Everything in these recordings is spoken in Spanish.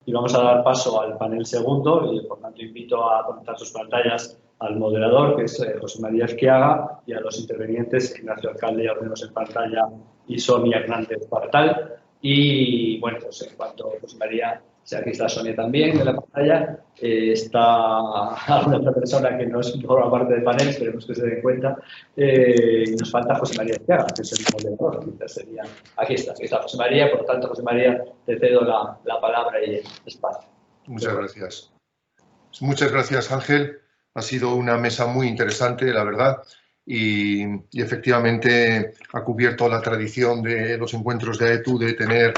y vamos a dar paso al panel segundo y por tanto invito a conectar sus pantallas al moderador, que es José María Esquiaga, y a los intervenientes, Ignacio Alcalde, ya tenemos en pantalla, y Sonia Hernández Partal. Y bueno, pues en cuanto José María, aquí está Sonia también en la pantalla, está alguna otra persona que no es por parte del panel, esperemos que se den cuenta, y nos falta José María Esquiaga, que es el moderador. Aquí está José María, por tanto, José María, te cedo la palabra y el espacio. Muchas gracias. Muchas gracias, Ángel. Ha sido una mesa muy interesante, la verdad, y efectivamente ha cubierto la tradición de los encuentros de AETU de tener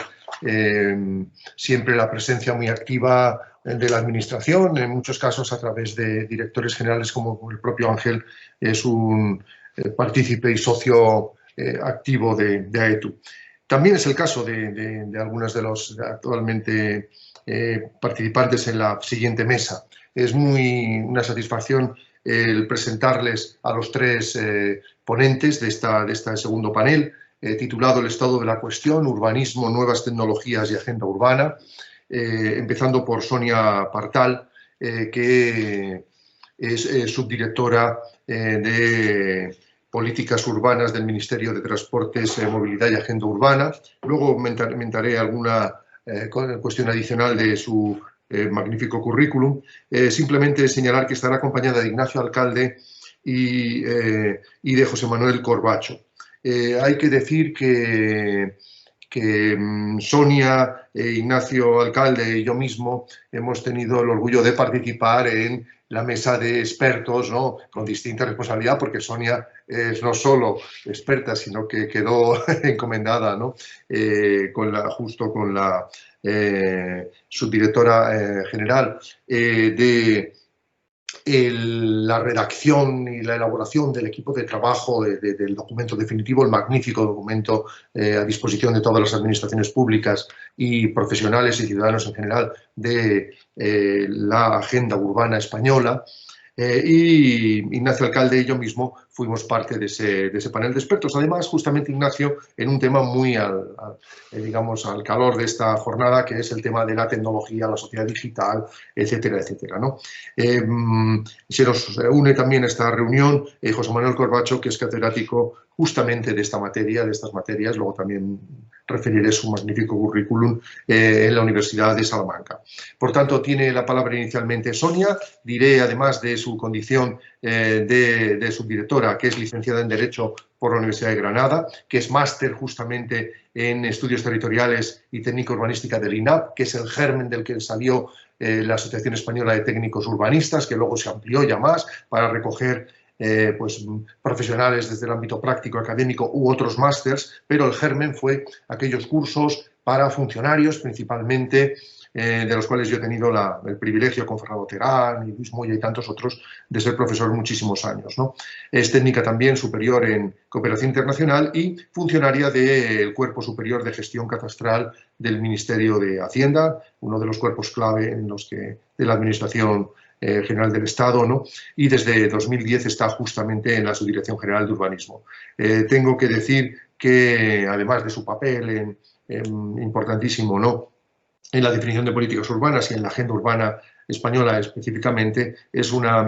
siempre la presencia muy activa de la Administración, en muchos casos a través de directores generales como el propio Ángel es un partícipe y socio activo de AETU. También es el caso de algunos de los actualmente participantes en la siguiente mesa. Es una satisfacción el presentarles a los tres ponentes de este segundo panel, titulado El estado de la cuestión, urbanismo, nuevas tecnologías y agenda urbana, empezando por Sonia Partal, que es subdirectora de Políticas Urbanas del Ministerio de Transportes, Movilidad y Agenda Urbana. Luego comentaré alguna cuestión adicional de su magnífico currículum. Simplemente señalar que estará acompañada de Ignacio Alcalde y de José Manuel Corbacho. Hay que decir que Sonia, Ignacio Alcalde y yo mismo hemos tenido el orgullo de participar en la mesa de expertos, ¿no?, con distinta responsabilidad, porque Sonia es no solo experta, sino que quedó encomendada, ¿no?, justo con la subdirectora general de la redacción y la elaboración del equipo de trabajo del documento definitivo, el magnífico documento a disposición de todas las administraciones públicas y profesionales y ciudadanos en general de la agenda urbana española. Y Ignacio Alcalde y yo mismo fuimos parte de ese panel de expertos. Además, justamente Ignacio, en un tema muy digamos, al calor de esta jornada, que es el tema de la tecnología, la sociedad digital, etcétera, etcétera, ¿no? Se nos une también a esta reunión José Manuel Corbacho, que es catedrático justamente de esta materia, de estas materias. Luego también referiré su magnífico currículum en la Universidad de Salamanca. Por tanto, tiene la palabra inicialmente Sonia. Diré, además de su condición de subdirectora, que es licenciada en Derecho por la Universidad de Granada, que es máster justamente en Estudios Territoriales y Técnica Urbanística del INAP, que es el germen del que salió la Asociación Española de Técnicos Urbanistas, que luego se amplió ya más para recoger pues, profesionales desde el ámbito práctico, académico u otros másters, pero el germen fue aquellos cursos para funcionarios principalmente, de los cuales yo he tenido el privilegio con Fernando Terán y Luis Moya y tantos otros de ser profesor muchísimos años, ¿no? Es técnica también superior en cooperación internacional y funcionaria del Cuerpo Superior de Gestión Catastral del Ministerio de Hacienda, uno de los cuerpos clave de la Administración General del Estado, ¿no? Y desde 2010 está justamente en la Subdirección General de Urbanismo. Tengo que decir que, además de su papel importantísimo, ¿no?, en la definición de políticas urbanas y en la agenda urbana española específicamente, es una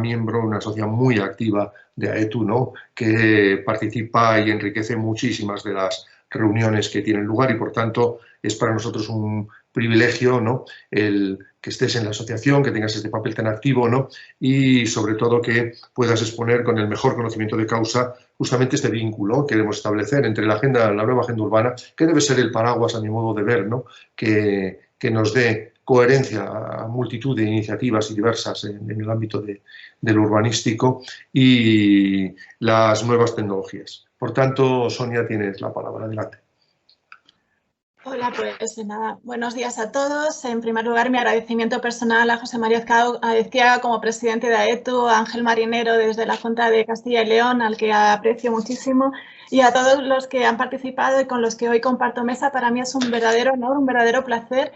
socia muy activa de AETU, ¿no?, que participa y enriquece muchísimas de las reuniones que tienen lugar y, por tanto, es para nosotros un privilegio, ¿no?, el que estés en la asociación, que tengas este papel tan activo, ¿no?, y sobre todo que puedas exponer con el mejor conocimiento de causa justamente este vínculo que queremos establecer entre la nueva agenda urbana, que debe ser el paraguas, a mi modo de ver, ¿no?, que nos dé coherencia a multitud de iniciativas y diversas en el ámbito del urbanístico y las nuevas tecnologías. Por tanto, Sonia, tienes la palabra. Adelante. Hola, pues nada, buenos días a todos. En primer lugar, mi agradecimiento personal a José María Esquiaga como presidente de AETU, a Ángel Marinero desde la Junta de Castilla y León, al que aprecio muchísimo, y a todos los que han participado y con los que hoy comparto mesa. Para mí es un verdadero honor, un verdadero placer.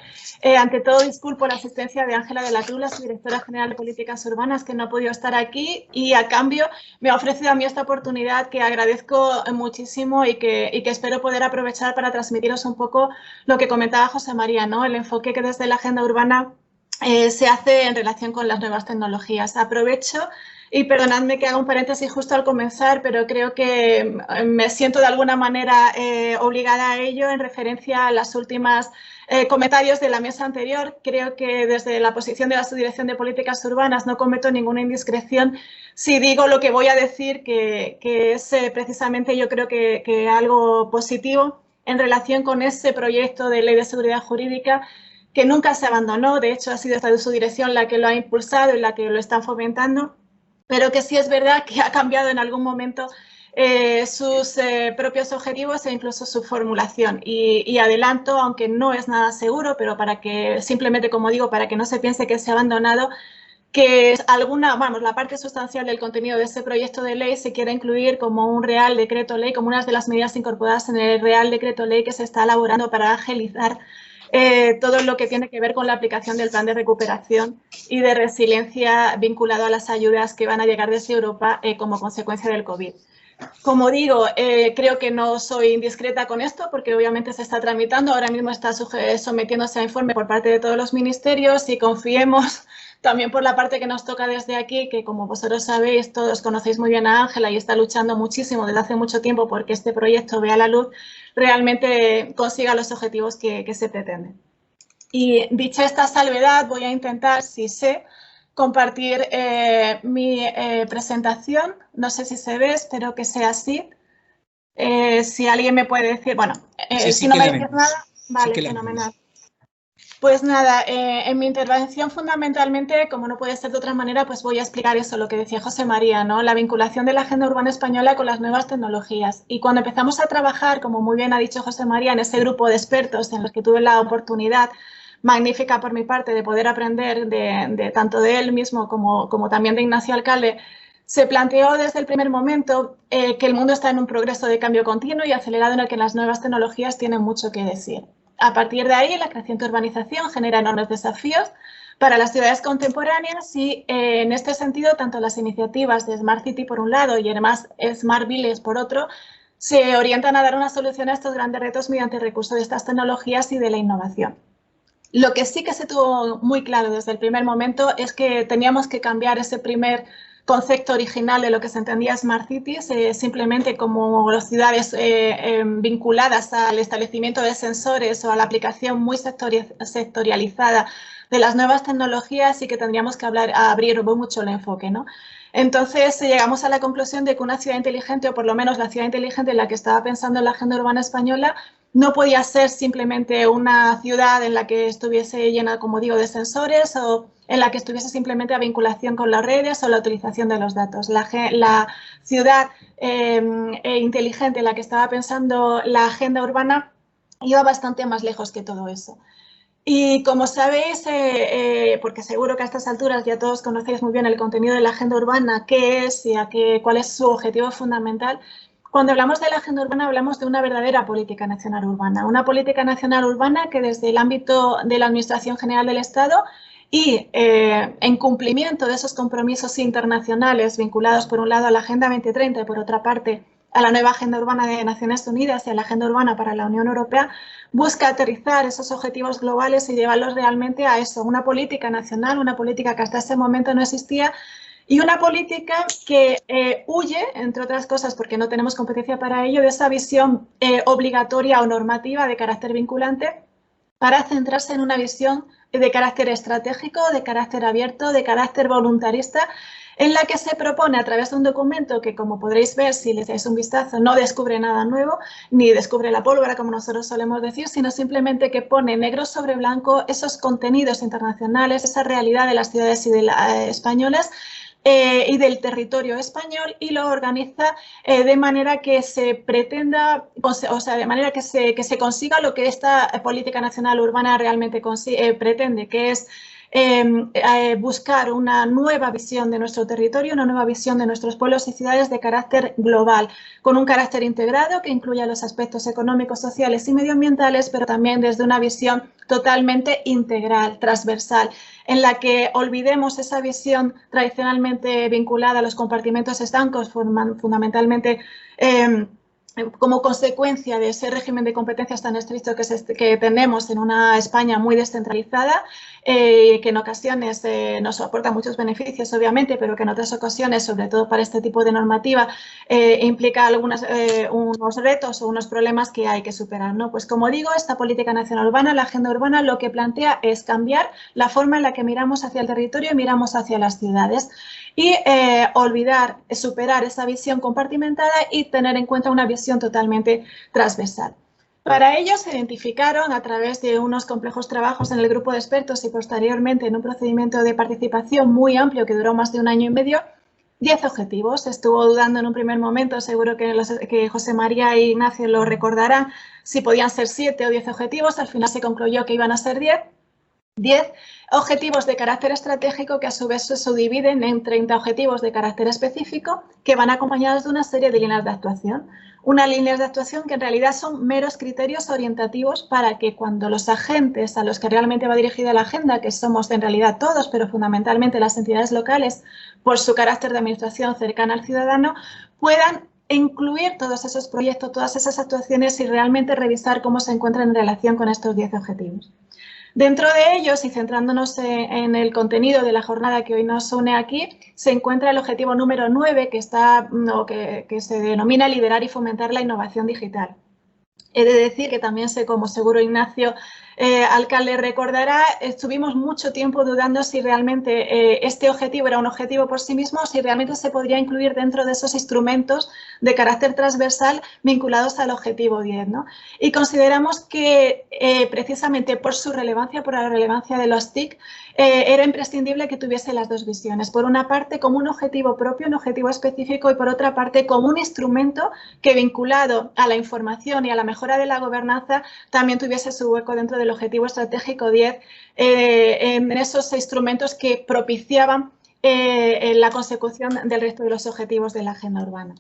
Ante todo, disculpo la asistencia de Ángela de la Cruz, la subdirectora general de Políticas Urbanas, que no ha podido estar aquí y, a cambio, me ha ofrecido a mí esta oportunidad que agradezco muchísimo y que espero poder aprovechar para transmitiros un poco lo que comentaba José María, ¿no? El enfoque que desde la agenda urbana se hace en relación con las nuevas tecnologías. Aprovecho y perdonadme que haga un paréntesis justo al comenzar, pero creo que me siento de alguna manera obligada a ello en referencia a las últimas comentarios de la mesa anterior. Creo que desde la posición de la Subdirección de Políticas Urbanas no cometo ninguna indiscreción si digo lo que voy a decir, que es precisamente yo creo que algo positivo en relación con ese proyecto de ley de seguridad jurídica que nunca se abandonó. De hecho, ha sido esta su dirección la que lo ha impulsado y la que lo está fomentando, pero que sí es verdad que ha cambiado en algún momento sus propios objetivos e incluso su formulación. Y adelanto, aunque no es nada seguro, pero para que simplemente, como digo, para que no se piense que se ha abandonado, que la parte sustancial del contenido de ese proyecto de ley se quiere incluir como un Real Decreto Ley, como una de las medidas incorporadas en el Real Decreto Ley que se está elaborando para agilizar todo lo que tiene que ver con la aplicación del plan de recuperación y de resiliencia vinculado a las ayudas que van a llegar desde Europa como consecuencia del COVID. Como digo, creo que no soy indiscreta con esto porque obviamente se está tramitando, ahora mismo está sometiéndose a informe por parte de todos los ministerios y confiemos también por la parte que nos toca desde aquí, que como vosotros sabéis, todos conocéis muy bien a Ángela y está luchando muchísimo desde hace mucho tiempo porque este proyecto vea la luz, realmente consiga los objetivos que se pretenden. Y dicha esta salvedad, voy a intentar, si sé, compartir mi presentación. No sé si se ve, espero que sea así. Si alguien me puede decir, bueno, sí, si no me dices nada, vale, sí, fenomenal. Pues nada, en mi intervención fundamentalmente, como no puede ser de otra manera, pues voy a explicar eso, lo que decía José María, ¿no? La vinculación de la agenda urbana española con las nuevas tecnologías. Y cuando empezamos a trabajar, como muy bien ha dicho José María, en ese grupo de expertos en los que tuve la oportunidad magnífica por mi parte de poder aprender tanto de él mismo como también de Ignacio Alcalde, se planteó desde el primer momento que el mundo está en un progreso de cambio continuo y acelerado en el que las nuevas tecnologías tienen mucho que decir. A partir de ahí, la creciente urbanización genera enormes desafíos para las ciudades contemporáneas y en este sentido, tanto las iniciativas de Smart City por un lado y además Smart Village por otro, se orientan a dar una solución a estos grandes retos mediante el recurso de estas tecnologías y de la innovación. Lo que sí que se tuvo muy claro desde el primer momento es que teníamos que cambiar ese primer concepto original de lo que se entendía Smart Cities, simplemente como ciudades vinculadas al establecimiento de sensores o a la aplicación muy sectorializada de las nuevas tecnologías y que tendríamos que abrir mucho el enfoque, ¿no? Entonces llegamos a la conclusión de que una ciudad inteligente, o por lo menos la ciudad inteligente en la que estaba pensando en la agenda urbana española, no podía ser simplemente una ciudad en la que estuviese llena, como digo, de sensores o en la que estuviese simplemente a vinculación con las redes o la utilización de los datos. La ciudad inteligente en la que estaba pensando la agenda urbana iba bastante más lejos que todo eso. Y como sabéis, porque seguro que a estas alturas ya todos conocéis muy bien el contenido de la agenda urbana, qué es y cuál es su objetivo fundamental, cuando hablamos de la agenda urbana hablamos de una verdadera política nacional urbana, una política nacional urbana que desde el ámbito de la Administración General del Estado y en cumplimiento de esos compromisos internacionales vinculados por un lado a la Agenda 2030 y por otra parte a la nueva Agenda Urbana de Naciones Unidas y a la Agenda Urbana para la Unión Europea, busca aterrizar esos objetivos globales y llevarlos realmente a eso, una política nacional, una política que hasta ese momento no existía y una política que huye, entre otras cosas porque no tenemos competencia para ello, de esa visión obligatoria o normativa de carácter vinculante para centrarse en una visión de carácter estratégico, de carácter abierto, de carácter voluntarista, en la que se propone a través de un documento que, como podréis ver si les dais un vistazo, no descubre nada nuevo, ni descubre la pólvora, como nosotros solemos decir, sino simplemente que pone negro sobre blanco esos contenidos internacionales, esa realidad de las ciudades y de españolas, y del territorio español y lo organiza de manera que se pretenda, o sea, de manera que se consiga lo que esta política nacional urbana realmente pretende, que es buscar una nueva visión de nuestro territorio, una nueva visión de nuestros pueblos y ciudades de carácter global, con un carácter integrado que incluya los aspectos económicos, sociales y medioambientales, pero también desde una visión totalmente integral, transversal, en la que olvidemos esa visión tradicionalmente vinculada a los compartimentos estancos, fundamentalmente como consecuencia de ese régimen de competencias tan estricto que tenemos en una España muy descentralizada, que en ocasiones nos aporta muchos beneficios, obviamente, pero que en otras ocasiones, sobre todo para este tipo de normativa, implica unos retos o unos problemas que hay que superar, ¿no? Pues como digo, esta política nacional urbana, la agenda urbana, lo que plantea es cambiar la forma en la que miramos hacia el territorio y miramos hacia las ciudades y superar esa visión compartimentada y tener en cuenta una visión totalmente transversal. Para ello se identificaron a través de unos complejos trabajos en el grupo de expertos y posteriormente en un procedimiento de participación muy amplio que duró más de 1 año y medio, 10 objetivos. Estuvo dudando en un primer momento, seguro que José María e Ignacio lo recordarán, si podían ser 7 o 10 objetivos. Al final se concluyó que iban a ser 10 objetivos de carácter estratégico que a su vez se subdividen en 30 objetivos de carácter específico que van acompañados de una serie de líneas de actuación. Unas líneas de actuación que en realidad son meros criterios orientativos para que cuando los agentes a los que realmente va dirigida la agenda, que somos en realidad todos, pero fundamentalmente las entidades locales, por su carácter de administración cercana al ciudadano, puedan incluir todos esos proyectos, todas esas actuaciones y realmente revisar cómo se encuentran en relación con estos 10 objetivos. Dentro de ellos, y centrándonos en el contenido de la jornada que hoy nos une aquí, se encuentra el objetivo número 9, que se denomina liderar y fomentar la innovación digital. He de decir que también sé, como seguro Ignacio alcalde recordará, estuvimos mucho tiempo dudando si realmente este objetivo era un objetivo por sí mismo o si realmente se podría incluir dentro de esos instrumentos de carácter transversal vinculados al objetivo 10, ¿no? Y consideramos que precisamente por su relevancia, por la relevancia de los TIC, era imprescindible que tuviese las dos visiones. Por una parte, como un objetivo propio, un objetivo específico, y por otra parte, como un instrumento que, vinculado a la información y a la mejora de la gobernanza, también tuviese su hueco dentro del objetivo estratégico 10, en esos instrumentos que propiciaban la consecución del resto de los objetivos de la agenda urbana.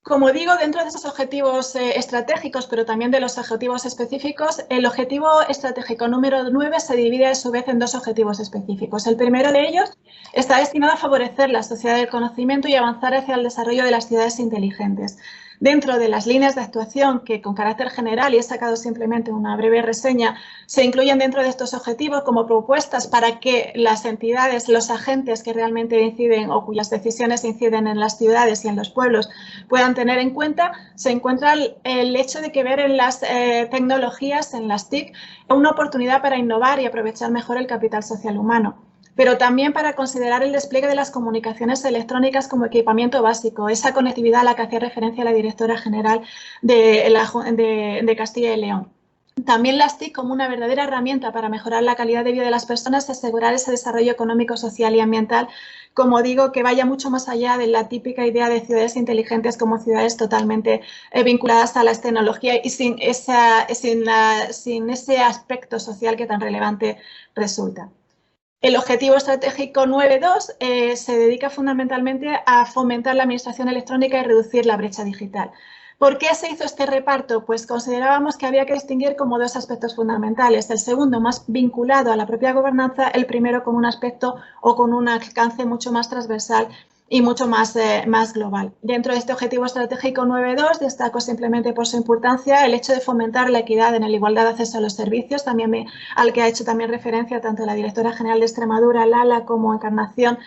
Como digo, dentro de esos objetivos estratégicos, pero también de los objetivos específicos, el objetivo estratégico número 9 se divide a su vez en 2 objetivos específicos. El primero de ellos está destinado a favorecer la sociedad del conocimiento y avanzar hacia el desarrollo de las ciudades inteligentes. Dentro de las líneas de actuación que con carácter general, y he sacado simplemente una breve reseña, se incluyen dentro de estos objetivos como propuestas para que las entidades, los agentes que realmente inciden o cuyas decisiones inciden en las ciudades y en los pueblos puedan tener en cuenta, se encuentra el hecho de que ver en las tecnologías, en las TIC, una oportunidad para innovar y aprovechar mejor el capital social humano, pero también para considerar el despliegue de las comunicaciones electrónicas como equipamiento básico, esa conectividad a la que hacía referencia la directora general de Castilla y León. También las TIC como una verdadera herramienta para mejorar la calidad de vida de las personas y asegurar ese desarrollo económico, social y ambiental, como digo, que vaya mucho más allá de la típica idea de ciudades inteligentes como ciudades totalmente vinculadas a la tecnología y sin ese aspecto social que tan relevante resulta. El objetivo estratégico 9.2 se dedica fundamentalmente a fomentar la administración electrónica y reducir la brecha digital. ¿Por qué se hizo este reparto? Pues considerábamos que había que distinguir como 2 aspectos fundamentales. El segundo, más vinculado a la propia gobernanza, el primero con un aspecto o con un alcance mucho más transversal y mucho más global. Dentro de este objetivo estratégico 9.2 destaco simplemente por su importancia el hecho de fomentar la equidad en la igualdad de acceso a los servicios, también al que ha hecho también referencia tanto la directora general de Extremadura, Lala, como Encarnación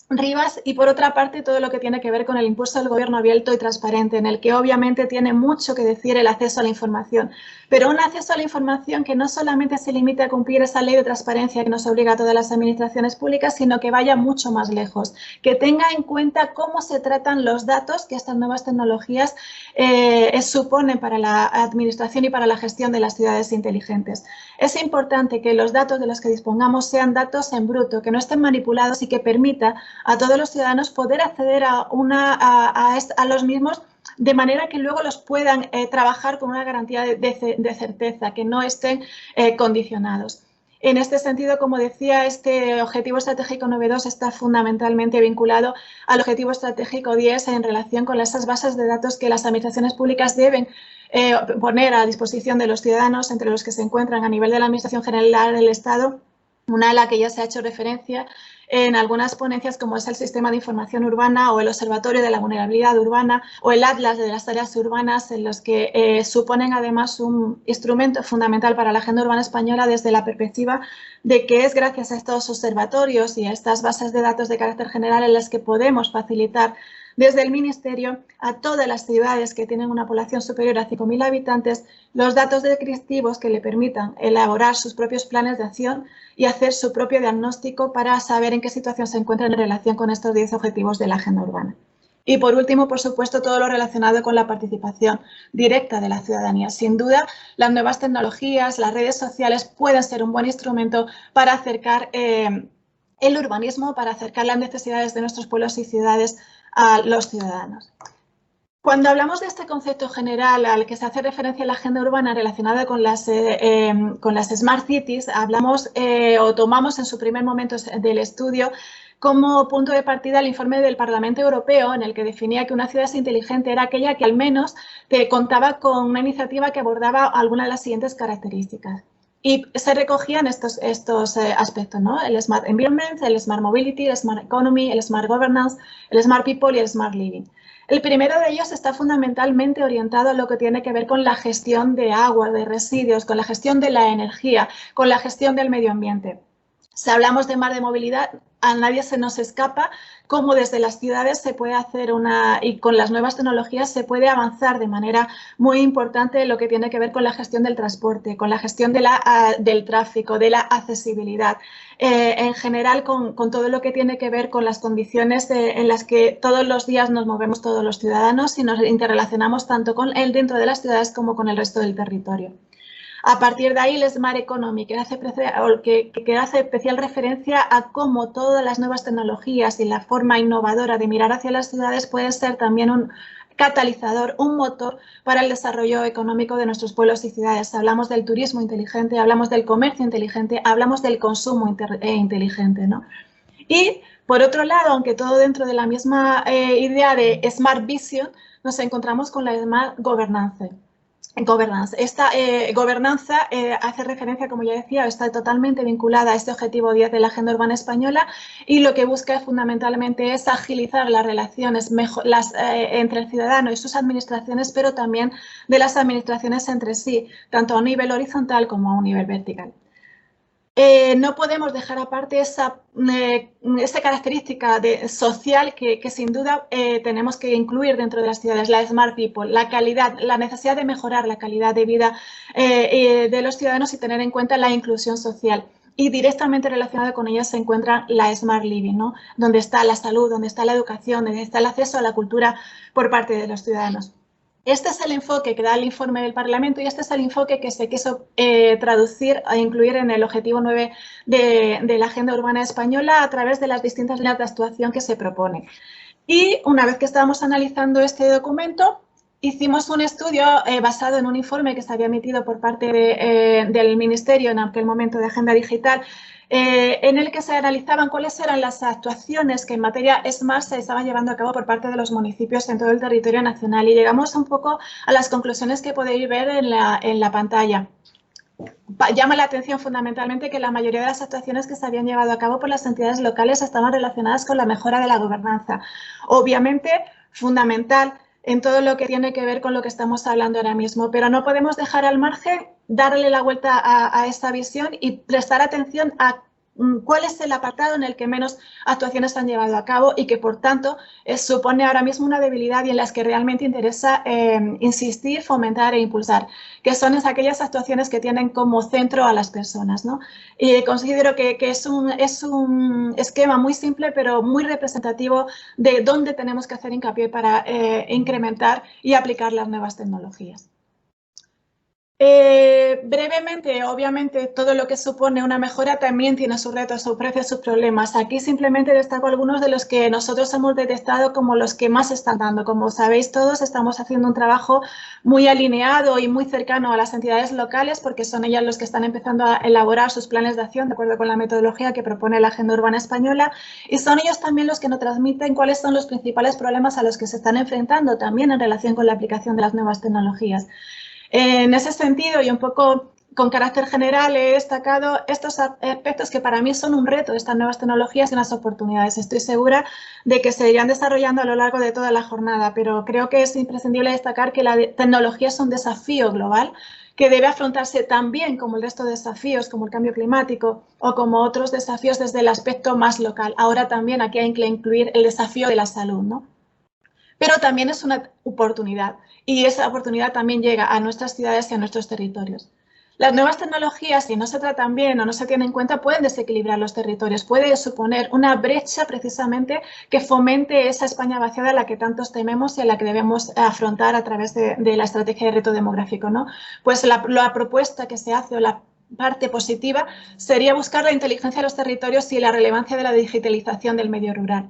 Rivas, y por otra parte todo lo que tiene que ver con el impulso del gobierno abierto y transparente, en el que obviamente tiene mucho que decir el acceso a la información, pero un acceso a la información que no solamente se limite a cumplir esa ley de transparencia que nos obliga a todas las administraciones públicas, sino que vaya mucho más lejos, que tenga en cuenta cómo se tratan los datos que estas nuevas tecnologías suponen para la administración y para la gestión de las ciudades inteligentes. Es importante que los datos de los que dispongamos sean datos en bruto, que no estén manipulados y que permita a todos los ciudadanos poder acceder a los mismos de manera que luego los puedan trabajar con una garantía de certeza, que no estén condicionados. En este sentido, como decía, este objetivo estratégico 9.2 está fundamentalmente vinculado al objetivo estratégico 10 en relación con esas bases de datos que las administraciones públicas deben poner a disposición de los ciudadanos, entre los que se encuentran a nivel de la Administración General del Estado, una a la que ya se ha hecho referencia en algunas ponencias, como es el Sistema de Información Urbana o el Observatorio de la Vulnerabilidad Urbana o el Atlas de las Áreas Urbanas, en los que suponen además un instrumento fundamental para la agenda urbana española desde la perspectiva de que es gracias a estos observatorios y a estas bases de datos de carácter general en las que podemos facilitar desde el Ministerio a todas las ciudades que tienen una población superior a 5.000 habitantes los datos descriptivos que le permitan elaborar sus propios planes de acción y hacer su propio diagnóstico para saber en qué situación se encuentran en relación con estos 10 objetivos de la agenda urbana. Y por último, por supuesto, todo lo relacionado con la participación directa de la ciudadanía. Sin duda, las nuevas tecnologías, las redes sociales pueden ser un buen instrumento para acercar el urbanismo, para acercar las necesidades de nuestros pueblos y ciudades a los ciudadanos. Cuando hablamos de este concepto general al que se hace referencia en la agenda urbana relacionada con las Smart Cities, hablamos o tomamos en su primer momento del estudio como punto de partida el informe del Parlamento Europeo, en el que definía que una ciudad inteligente era aquella que al menos contaba con una iniciativa que abordaba algunas de las siguientes características. Y se recogían estos aspectos, ¿no? El Smart Environment, el Smart Mobility, el Smart Economy, el Smart Governance, el Smart People y el Smart Living. El primero de ellos está fundamentalmente orientado a lo que tiene que ver con la gestión de agua, de residuos, con la gestión de la energía, con la gestión del medio ambiente. Si hablamos de mar de movilidad, a nadie se nos escapa cómo desde las ciudades se puede hacer y con las nuevas tecnologías se puede avanzar de manera muy importante en lo que tiene que ver con la gestión del transporte, con la gestión del tráfico, de la accesibilidad, en general con todo lo que tiene que ver con las condiciones en las que todos los días nos movemos todos los ciudadanos y nos interrelacionamos tanto con él dentro de las ciudades como con el resto del territorio. A partir de ahí, el Smart Economy, que hace especial referencia a cómo todas las nuevas tecnologías y la forma innovadora de mirar hacia las ciudades pueden ser también un catalizador, un motor para el desarrollo económico de nuestros pueblos y ciudades. Hablamos del turismo inteligente, hablamos del comercio inteligente, hablamos del consumo inteligente, ¿no? Y, por otro lado, aunque todo dentro de la misma idea de Smart Vision, nos encontramos con la Smart Governance. Esta gobernanza hace referencia, como ya decía, está totalmente vinculada a este objetivo 10 de la Agenda Urbana Española y lo que busca fundamentalmente es agilizar las relaciones entre el ciudadano y sus administraciones, pero también de las administraciones entre sí, tanto a un nivel horizontal como a un nivel vertical. No podemos dejar aparte esa característica social que sin duda tenemos que incluir dentro de las ciudades, la Smart People, la calidad, la necesidad de mejorar la calidad de vida de los ciudadanos y tener en cuenta la inclusión social. Y directamente relacionada con ella se encuentra la Smart Living, ¿no? Donde está la salud, donde está la educación, donde está el acceso a la cultura por parte de los ciudadanos. Este es el enfoque que da el informe del Parlamento y este es el enfoque que se quiso traducir e incluir en el objetivo 9 de la Agenda Urbana Española a través de las distintas líneas de actuación que se propone. Y una vez que estábamos analizando este documento, hicimos un estudio basado en un informe que se había emitido por parte del Ministerio en aquel momento de Agenda Digital, en el que se analizaban cuáles eran las actuaciones que en materia SMART se estaban llevando a cabo por parte de los municipios en todo el territorio nacional y llegamos un poco a las conclusiones que podéis ver en la pantalla. Llama la atención fundamentalmente que la mayoría de las actuaciones que se habían llevado a cabo por las entidades locales estaban relacionadas con la mejora de la gobernanza. Obviamente, fundamental en todo lo que tiene que ver con lo que estamos hablando ahora mismo, pero no podemos dejar al margen, darle la vuelta a esta visión y prestar atención a cuál es el apartado en el que menos actuaciones se han llevado a cabo y que, por tanto, supone ahora mismo una debilidad y en las que realmente interesa insistir, fomentar e impulsar, que son aquellas actuaciones que tienen como centro a las personas, ¿no? Y considero que es un esquema muy simple, pero muy representativo de dónde tenemos que hacer hincapié para incrementar y aplicar las nuevas tecnologías. Brevemente, obviamente, todo lo que supone una mejora también tiene sus retos, sus precios, sus problemas. Aquí simplemente destaco algunos de los que nosotros hemos detectado como los que más están dando. Como sabéis todos, estamos haciendo un trabajo muy alineado y muy cercano a las entidades locales porque son ellas los que están empezando a elaborar sus planes de acción de acuerdo con la metodología que propone la Agenda Urbana Española y son ellos también los que nos transmiten cuáles son los principales problemas a los que se están enfrentando también en relación con la aplicación de las nuevas tecnologías. En ese sentido, y un poco con carácter general he destacado estos aspectos que para mí son un reto de estas nuevas tecnologías y unas oportunidades. Estoy segura de que se irán desarrollando a lo largo de toda la jornada, pero creo que es imprescindible destacar que la tecnología es un desafío global que debe afrontarse también como el resto de desafíos, como el cambio climático o como otros desafíos desde el aspecto más local. Ahora también aquí hay que incluir el desafío de la salud, ¿no? Pero también es una oportunidad y esa oportunidad también llega a nuestras ciudades y a nuestros territorios. Las nuevas tecnologías, si no se tratan bien o no se tienen en cuenta, pueden desequilibrar los territorios, puede suponer una brecha precisamente que fomente esa España vaciada a la que tantos tememos y a la que debemos afrontar a través de la estrategia de reto demográfico, ¿no? Pues la propuesta que se hace o la parte positiva sería buscar la inteligencia de los territorios y la relevancia de la digitalización del medio rural.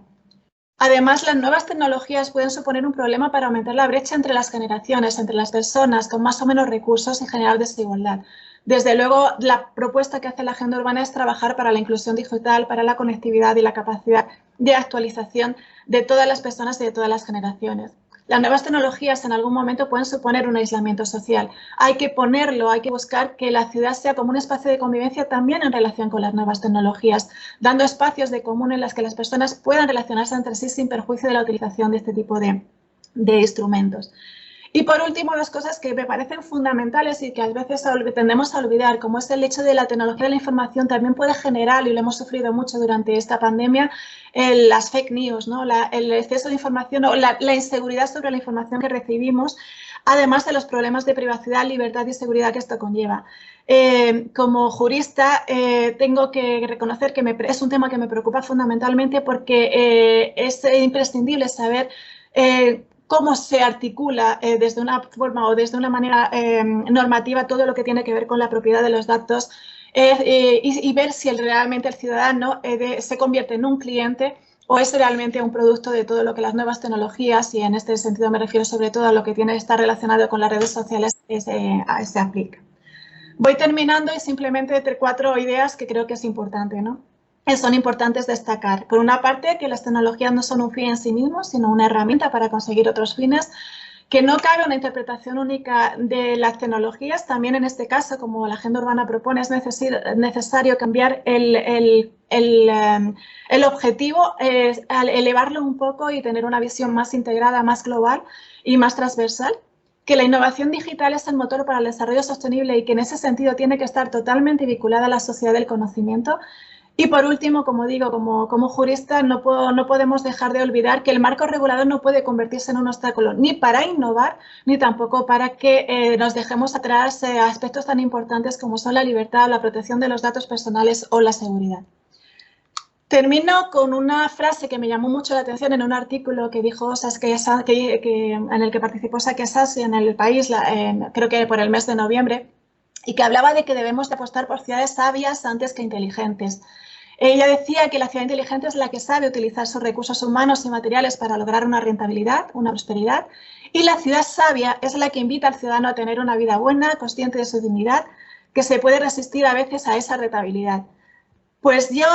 Además, las nuevas tecnologías pueden suponer un problema para aumentar la brecha entre las generaciones, entre las personas con más o menos recursos y generar desigualdad. Desde luego, la propuesta que hace la Agenda Urbana es trabajar para la inclusión digital, para la conectividad y la capacidad de actualización de todas las personas y de todas las generaciones. Las nuevas tecnologías en algún momento pueden suponer un aislamiento social. Hay que ponerlo, hay que buscar que la ciudad sea como un espacio de convivencia también en relación con las nuevas tecnologías, dando espacios de común en los que las personas puedan relacionarse entre sí sin perjuicio de la utilización de este tipo de instrumentos. Y por último, dos cosas que me parecen fundamentales y que a veces tendemos a olvidar, como es el hecho de la tecnología de la información también puede generar, y lo hemos sufrido mucho durante esta pandemia, las fake news, ¿no? El exceso de información o la inseguridad sobre la información que recibimos, además de los problemas de privacidad, libertad y seguridad que esto conlleva. Como jurista tengo que reconocer que es un tema que me preocupa fundamentalmente porque es imprescindible saber cómo se articula desde una forma o desde una manera normativa todo lo que tiene que ver con la propiedad de los datos y ver si realmente el ciudadano se convierte en un cliente o es realmente un producto de todo lo que las nuevas tecnologías, y en este sentido me refiero sobre todo a lo que tiene que estar relacionado con las redes sociales, se aplica. Voy terminando y simplemente 4 ideas que creo que es importante, ¿no? Son importantes destacar. Por una parte, que las tecnologías no son un fin en sí mismos, sino una herramienta para conseguir otros fines, que no cabe una interpretación única de las tecnologías. También en este caso, como la Agenda Urbana propone, es necesario cambiar el objetivo, elevarlo un poco y tener una visión más integrada, más global y más transversal. Que la innovación digital es el motor para el desarrollo sostenible y que en ese sentido tiene que estar totalmente vinculada a la sociedad del conocimiento. Y por último, como digo, como jurista, no podemos dejar de olvidar que el marco regulador no puede convertirse en un obstáculo ni para innovar, ni tampoco para que nos dejemos atrás aspectos tan importantes como son la libertad, la protección de los datos personales o la seguridad. Termino con una frase que me llamó mucho la atención en un artículo que dijo en el que participó Saskia Sassen en El País, creo que por el mes de noviembre, y que hablaba de que debemos de apostar por ciudades sabias antes que inteligentes. Ella decía que la ciudad inteligente es la que sabe utilizar sus recursos humanos y materiales para lograr una rentabilidad, una prosperidad, y la ciudad sabia es la que invita al ciudadano a tener una vida buena, consciente de su dignidad, que se puede resistir a veces a esa rentabilidad. Pues yo,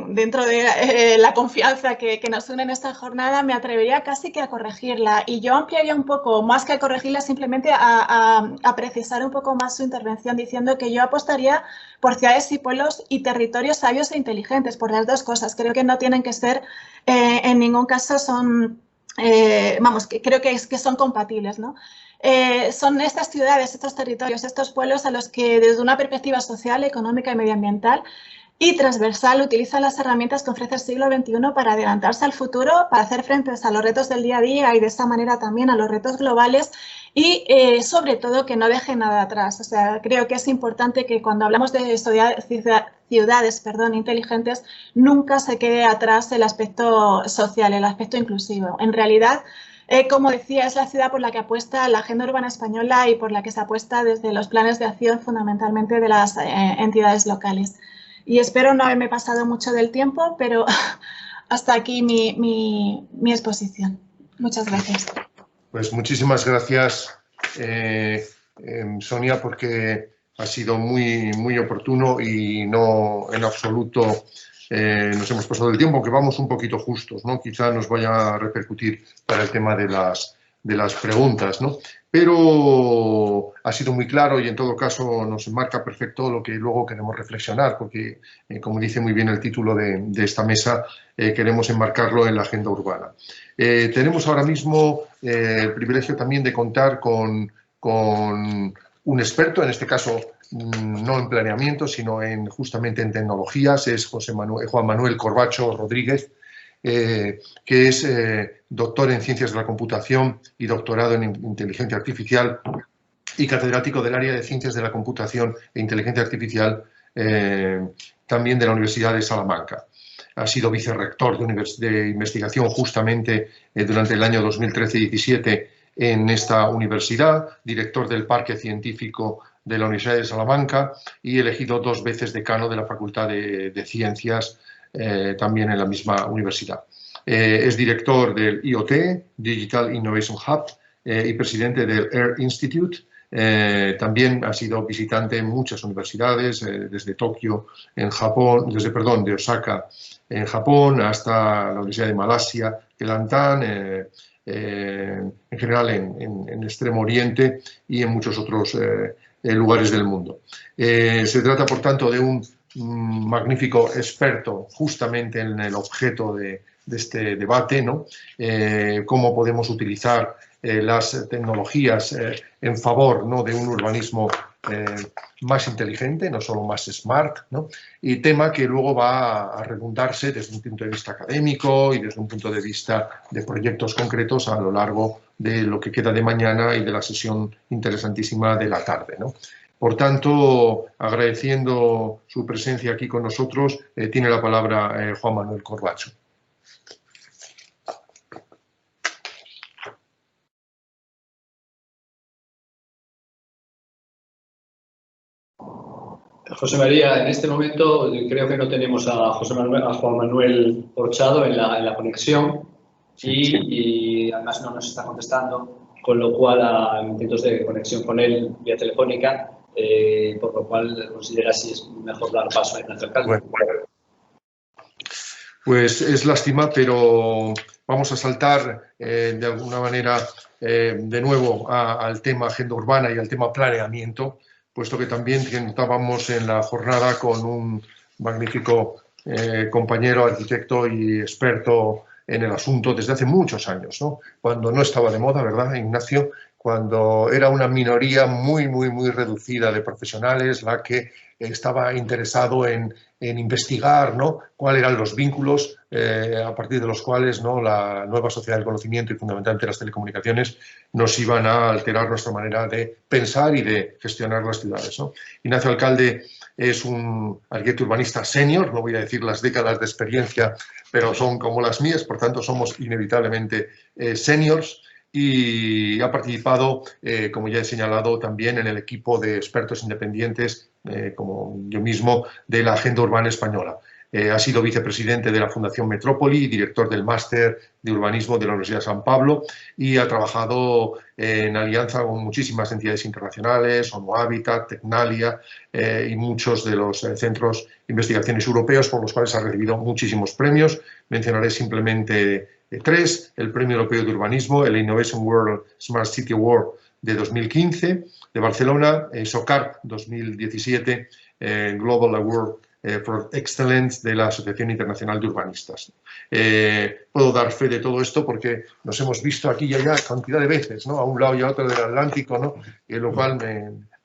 dentro de la confianza que nos une en esta jornada, me atrevería casi que a corregirla, y yo ampliaría un poco, más que a corregirla, simplemente a precisar un poco más su intervención, diciendo que yo apostaría por ciudades y pueblos y territorios sabios e inteligentes, por las dos cosas. Creo que no tienen que ser, en ningún caso son, creo que son compatibles, ¿no? Son estas ciudades, estos territorios, estos pueblos a los que desde una perspectiva social, económica y medioambiental y transversal utilizan las herramientas que ofrece el siglo XXI para adelantarse al futuro, para hacer frente a los retos del día a día y de esa manera también a los retos globales y sobre todo que no dejen nada atrás. O sea, creo que es importante que cuando hablamos de ciudades inteligentes nunca se quede atrás el aspecto social, el aspecto inclusivo. En realidad, como decía, es la ciudad por la que apuesta la Agenda Urbana Española y por la que se apuesta desde los planes de acción fundamentalmente de las entidades locales. Y espero no haberme pasado mucho del tiempo, pero hasta aquí mi exposición. Muchas gracias. Pues muchísimas gracias, Sonia, porque ha sido muy oportuno y no en absoluto nos hemos pasado del tiempo, que vamos un poquito justos, ¿no? Quizá nos vaya a repercutir para el tema de las preguntas, ¿no? Pero ha sido muy claro y en todo caso nos enmarca perfecto lo que luego queremos reflexionar, porque, como dice muy bien el título de esta mesa, queremos enmarcarlo en la agenda urbana. Tenemos ahora mismo el privilegio también de contar con un experto, en este caso no en planeamiento, sino justamente en tecnologías, es Juan Manuel Corbacho Rodríguez, que es doctor en Ciencias de la Computación y doctorado en Inteligencia Artificial y catedrático del área de Ciencias de la Computación e Inteligencia Artificial también de la Universidad de Salamanca. Ha sido vicerrector de investigación justamente durante el año 2013-17 en esta universidad, director del Parque Científico de la Universidad de Salamanca y elegido 2 veces decano de la Facultad de Ciencias también en la misma universidad. Es director del IoT, Digital Innovation Hub, y presidente del Air Institute. También ha sido visitante en muchas universidades, desde Tokio, en Japón, de Osaka, en Japón, hasta la Universidad de Malasia, Kelantan, en general en Extremo Oriente y en muchos otros lugares del mundo. Se trata, por tanto, de un magnífico experto justamente en el objeto de este debate, ¿no? Cómo podemos utilizar las tecnologías en favor, ¿no?, de un urbanismo más inteligente, no solo más smart, ¿no? Y tema que luego va a redundarse desde un punto de vista académico y desde un punto de vista de proyectos concretos a lo largo de lo que queda de mañana y de la sesión interesantísima de la tarde, ¿no? Por tanto, agradeciendo su presencia aquí con nosotros, tiene la palabra Juan Manuel Corbacho. José María, en este momento creo que no tenemos a Juan Manuel Corchado en la conexión y además no nos está contestando, con lo cual a intentos de conexión con él vía telefónica, por lo cual considera si es mejor dar paso a Ignacio Alcalde. Bueno, pues es lástima, pero vamos a saltar de alguna manera de nuevo al tema agenda urbana y al tema planeamiento, puesto que también contábamos en la jornada con un magnífico compañero, arquitecto y experto en el asunto desde hace muchos años, ¿no? Cuando no estaba de moda, ¿verdad, Ignacio? Cuando era una minoría muy reducida de profesionales la que estaba interesado en investigar, ¿no?, cuáles eran los vínculos a partir de los cuales, ¿no?, la nueva sociedad del conocimiento y fundamentalmente las telecomunicaciones nos iban a alterar nuestra manera de pensar y de gestionar las ciudades, ¿no? Ignacio Alcalde es un arquitecto urbanista senior, no voy a decir las décadas de experiencia, pero son como las mías, por tanto somos inevitablemente seniors. Y ha participado, como ya he señalado, también en el equipo de expertos independientes, como yo mismo, de la Agenda Urbana Española. Ha sido vicepresidente de la Fundación Metrópoli y director del Máster de Urbanismo de la Universidad de San Pablo y ha trabajado en alianza con muchísimas entidades internacionales, ONU Habitat, Tecnalia y muchos de los centros de investigaciones europeos por los cuales ha recibido muchísimos premios. Mencionaré simplemente 3, el Premio Europeo de Urbanismo, el Innovation World Smart City Award de 2015 de Barcelona, SOCARP 2017, Global Award for Excellence de la Asociación Internacional de Urbanistas. Puedo dar fe de todo esto porque nos hemos visto aquí y allá cantidad de veces, ¿no?, a un lado y a otro del Atlántico, ¿no?, lo cual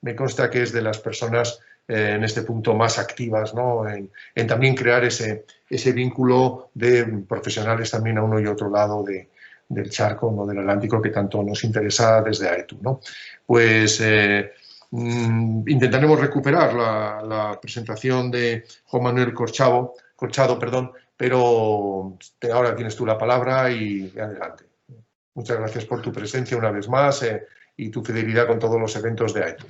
me consta que es de las personas en este punto más activas, ¿no?, en también crear ese vínculo de profesionales también a uno y otro lado del charco, ¿no?, del Atlántico, que tanto nos interesa desde AETU, ¿no? Pues intentaremos recuperar la presentación de Juan Manuel Corchado, pero ahora tienes tú la palabra y adelante. Muchas gracias por tu presencia una vez más y tu fidelidad con todos los eventos de AETU.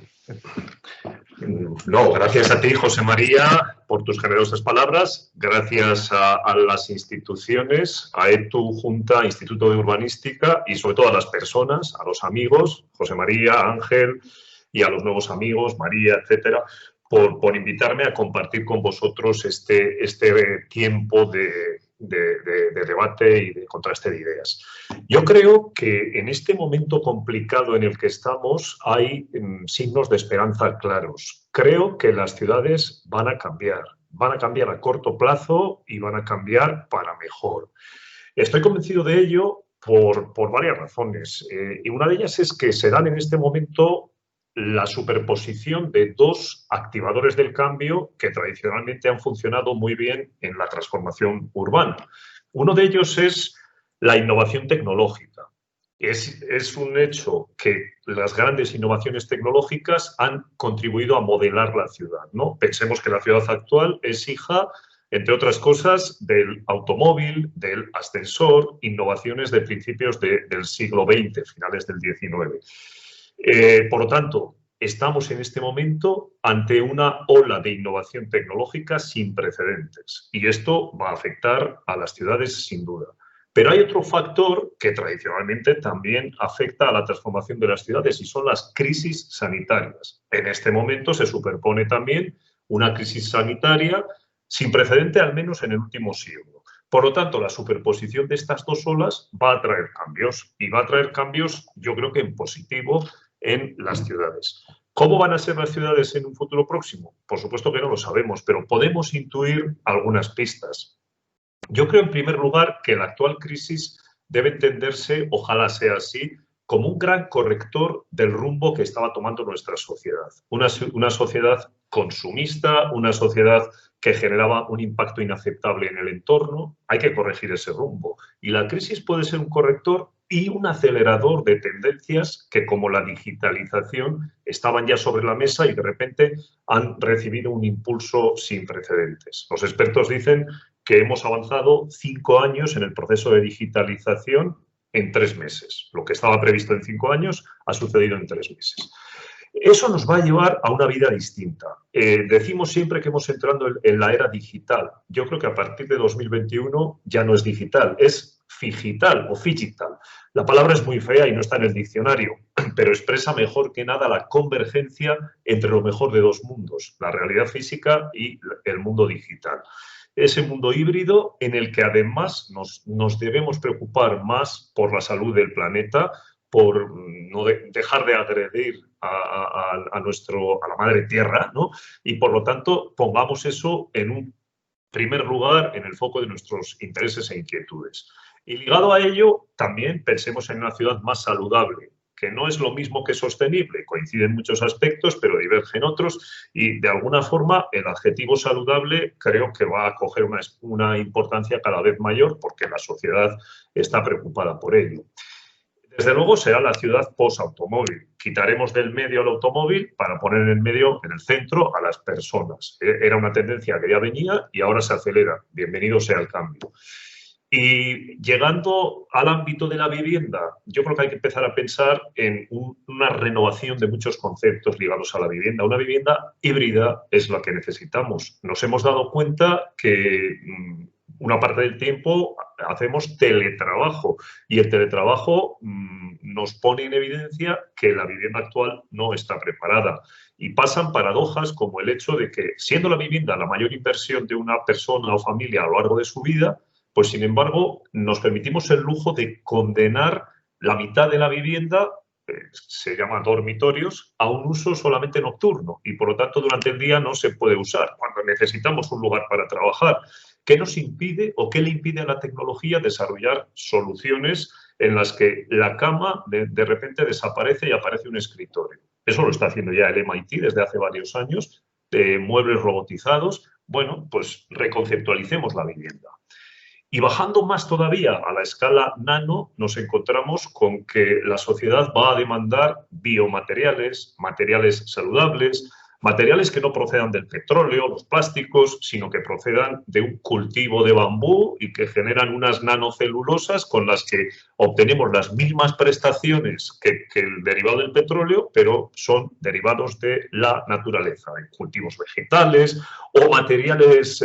No, gracias a ti, José María, por tus generosas palabras. Gracias a las instituciones, a AETU, Junta, Instituto de Urbanística y sobre todo a las personas, a los amigos, José María, Ángel y a los nuevos amigos, María, etcétera, por invitarme a compartir con vosotros este tiempo de debate y de contraste de ideas. Yo creo que en este momento complicado en el que estamos hay signos de esperanza claros. Creo que las ciudades van a cambiar a corto plazo y van a cambiar para mejor. Estoy convencido de ello por varias razones. Y una de ellas es que se dan en este momento la superposición de dos activadores del cambio que tradicionalmente han funcionado muy bien en la transformación urbana. Uno de ellos es la innovación tecnológica. Es un hecho que las grandes innovaciones tecnológicas han contribuido a modelar la ciudad, ¿no? Pensemos que la ciudad actual es hija, entre otras cosas, del automóvil, del ascensor, innovaciones de principios del siglo XX, finales del XIX. Por lo tanto, estamos en este momento ante una ola de innovación tecnológica sin precedentes y esto va a afectar a las ciudades sin duda. Pero hay otro factor que tradicionalmente también afecta a la transformación de las ciudades y son las crisis sanitarias. En este momento se superpone también una crisis sanitaria sin precedente, al menos en el último siglo. Por lo tanto, la superposición de estas dos olas va a traer cambios y va a traer cambios, yo creo que en positivo, en las ciudades. ¿Cómo van a ser las ciudades en un futuro próximo? Por supuesto que no lo sabemos, pero podemos intuir algunas pistas. Yo creo, en primer lugar, que la actual crisis debe entenderse, ojalá sea así, como un gran corrector del rumbo que estaba tomando nuestra sociedad. Una sociedad consumista, una sociedad que generaba un impacto inaceptable en el entorno. Hay que corregir ese rumbo. Y la crisis puede ser un corrector y un acelerador de tendencias que, como la digitalización, estaban ya sobre la mesa y de repente han recibido un impulso sin precedentes. Los expertos dicen que hemos avanzado 5 años en el proceso de digitalización en 3 meses. Lo que estaba previsto en 5 años ha sucedido en 3 meses. Eso nos va a llevar a una vida distinta. Decimos siempre que hemos entrado en la era digital. Yo creo que a partir de 2021 ya no es digital, es figital o figital. La palabra es muy fea y no está en el diccionario, pero expresa mejor que nada la convergencia entre lo mejor de dos mundos, la realidad física y el mundo digital. Ese mundo híbrido en el que además nos debemos preocupar más por la salud del planeta, por no dejar de agredir a la madre tierra, ¿no? Y por lo tanto pongamos eso en un primer lugar en el foco de nuestros intereses e inquietudes. Y ligado a ello, también pensemos en una ciudad más saludable, que no es lo mismo que sostenible, coinciden muchos aspectos, pero divergen otros, y de alguna forma el adjetivo saludable creo que va a coger una importancia cada vez mayor porque la sociedad está preocupada por ello. Desde luego será la ciudad post-automóvil. Quitaremos del medio al automóvil para poner en el medio, en el centro, a las personas. Era una tendencia que ya venía y ahora se acelera. Bienvenido sea el cambio. Y llegando al ámbito de la vivienda, yo creo que hay que empezar a pensar en una renovación de muchos conceptos ligados a la vivienda. Una vivienda híbrida es la que necesitamos. Nos hemos dado cuenta que una parte del tiempo hacemos teletrabajo y el teletrabajo nos pone en evidencia que la vivienda actual no está preparada. Y pasan paradojas como el hecho de que, siendo la vivienda la mayor inversión de una persona o familia a lo largo de su vida, pues sin embargo nos permitimos el lujo de condenar la mitad de la vivienda, se llama dormitorios, a un uso solamente nocturno y por lo tanto durante el día no se puede usar cuando necesitamos un lugar para trabajar. ¿Qué nos impide o qué le impide a la tecnología desarrollar soluciones en las que la cama de repente desaparece y aparece un escritorio? Eso lo está haciendo ya el MIT desde hace varios años, de muebles robotizados. Bueno, pues reconceptualicemos la vivienda. Y bajando más todavía a la escala nano, nos encontramos con que la sociedad va a demandar biomateriales, materiales saludables, materiales que no procedan del petróleo, los plásticos, sino que procedan de un cultivo de bambú y que generan unas nanocelulosas con las que obtenemos las mismas prestaciones que el derivado del petróleo, pero son derivados de la naturaleza, en cultivos vegetales o materiales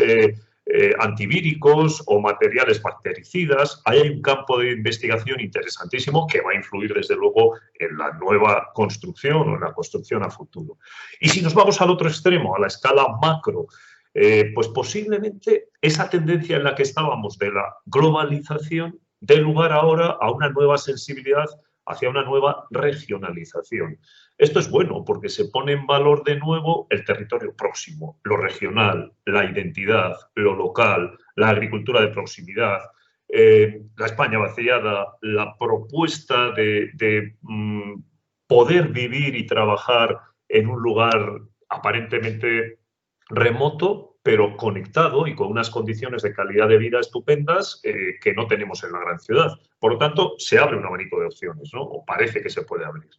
antivíricos o materiales bactericidas. Ahí hay un campo de investigación interesantísimo que va a influir desde luego en la nueva construcción o en la construcción a futuro. Y si nos vamos al otro extremo, a la escala macro, pues posiblemente esa tendencia en la que estábamos de la globalización dé lugar ahora a una nueva sensibilidad hacia una nueva regionalización. Esto es bueno porque se pone en valor de nuevo el territorio próximo, lo regional, la identidad, lo local, la agricultura de proximidad, la España vaciada, la propuesta de poder vivir y trabajar en un lugar aparentemente remoto, pero conectado y con unas condiciones de calidad de vida estupendas que no tenemos en la gran ciudad. Por lo tanto, se abre un abanico de opciones, ¿no? O parece que se puede abrir.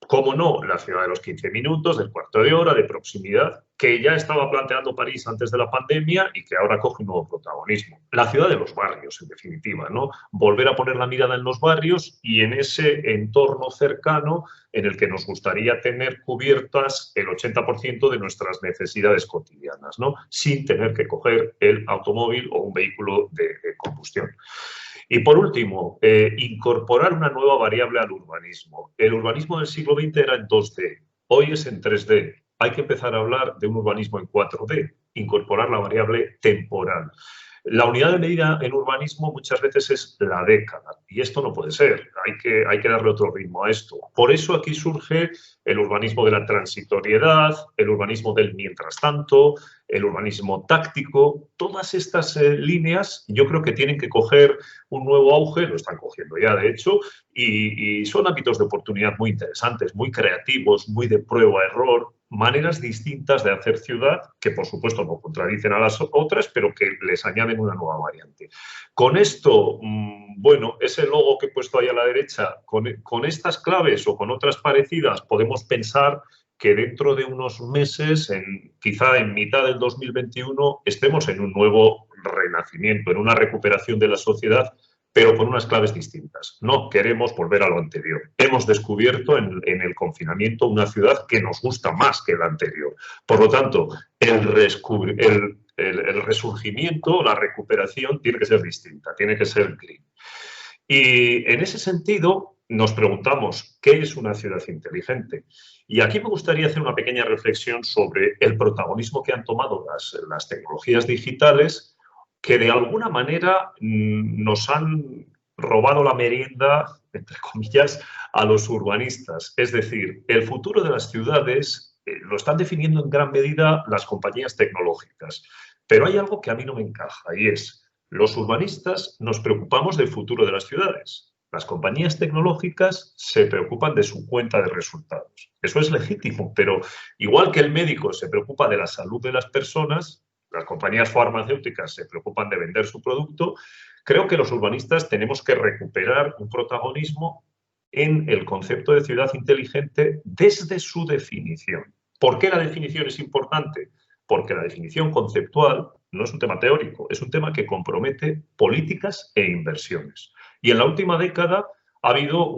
Cómo no, la ciudad de los 15 minutos, del cuarto de hora, de proximidad, que ya estaba planteando París antes de la pandemia y que ahora coge un nuevo protagonismo. La ciudad de los barrios, en definitiva, ¿no? Volver a poner la mirada en los barrios y en ese entorno cercano en el que nos gustaría tener cubiertas el 80% de nuestras necesidades cotidianas, ¿no? Sin tener que coger el automóvil o un vehículo de combustión. Y por último, incorporar una nueva variable al urbanismo. El urbanismo del siglo XX era en 2D, hoy es en 3D. Hay que empezar a hablar de un urbanismo en 4D, incorporar la variable temporal. La unidad de medida en urbanismo muchas veces es la década y esto no puede ser, hay que darle otro ritmo a esto. Por eso aquí surge el urbanismo de la transitoriedad, el urbanismo del mientras tanto, el urbanismo táctico. Todas estas líneas yo creo que tienen que coger un nuevo auge, lo están cogiendo ya de hecho, y son ámbitos de oportunidad muy interesantes, muy creativos, muy de prueba-error, maneras distintas de hacer ciudad que por supuesto no contradicen a las otras, pero que les añaden una nueva variante. Con esto, bueno, ese logo que he puesto ahí a la derecha, con estas claves o con otras parecidas podemos pensar que dentro de unos meses, quizá en mitad del 2021, estemos en un nuevo renacimiento, en una recuperación de la sociedad, pero con unas claves distintas. No queremos volver a lo anterior. Hemos descubierto en el confinamiento una ciudad que nos gusta más que la anterior. Por lo tanto, el resurgimiento, la recuperación tiene que ser distinta, tiene que ser green. Y en ese sentido nos preguntamos, ¿qué es una ciudad inteligente? Y aquí me gustaría hacer una pequeña reflexión sobre el protagonismo que han tomado las tecnologías digitales que de alguna manera nos han robado la merienda, entre comillas, a los urbanistas. Es decir, el futuro de las ciudades lo están definiendo en gran medida las compañías tecnológicas. Pero hay algo que a mí no me encaja y es, los urbanistas nos preocupamos del futuro de las ciudades. Las compañías tecnológicas se preocupan de su cuenta de resultados. Eso es legítimo, pero igual que el médico se preocupa de la salud de las personas, las compañías farmacéuticas se preocupan de vender su producto, creo que los urbanistas tenemos que recuperar un protagonismo en el concepto de ciudad inteligente desde su definición. ¿Por qué la definición es importante? Porque la definición conceptual no es un tema teórico, es un tema que compromete políticas e inversiones. Y en la última década ha habido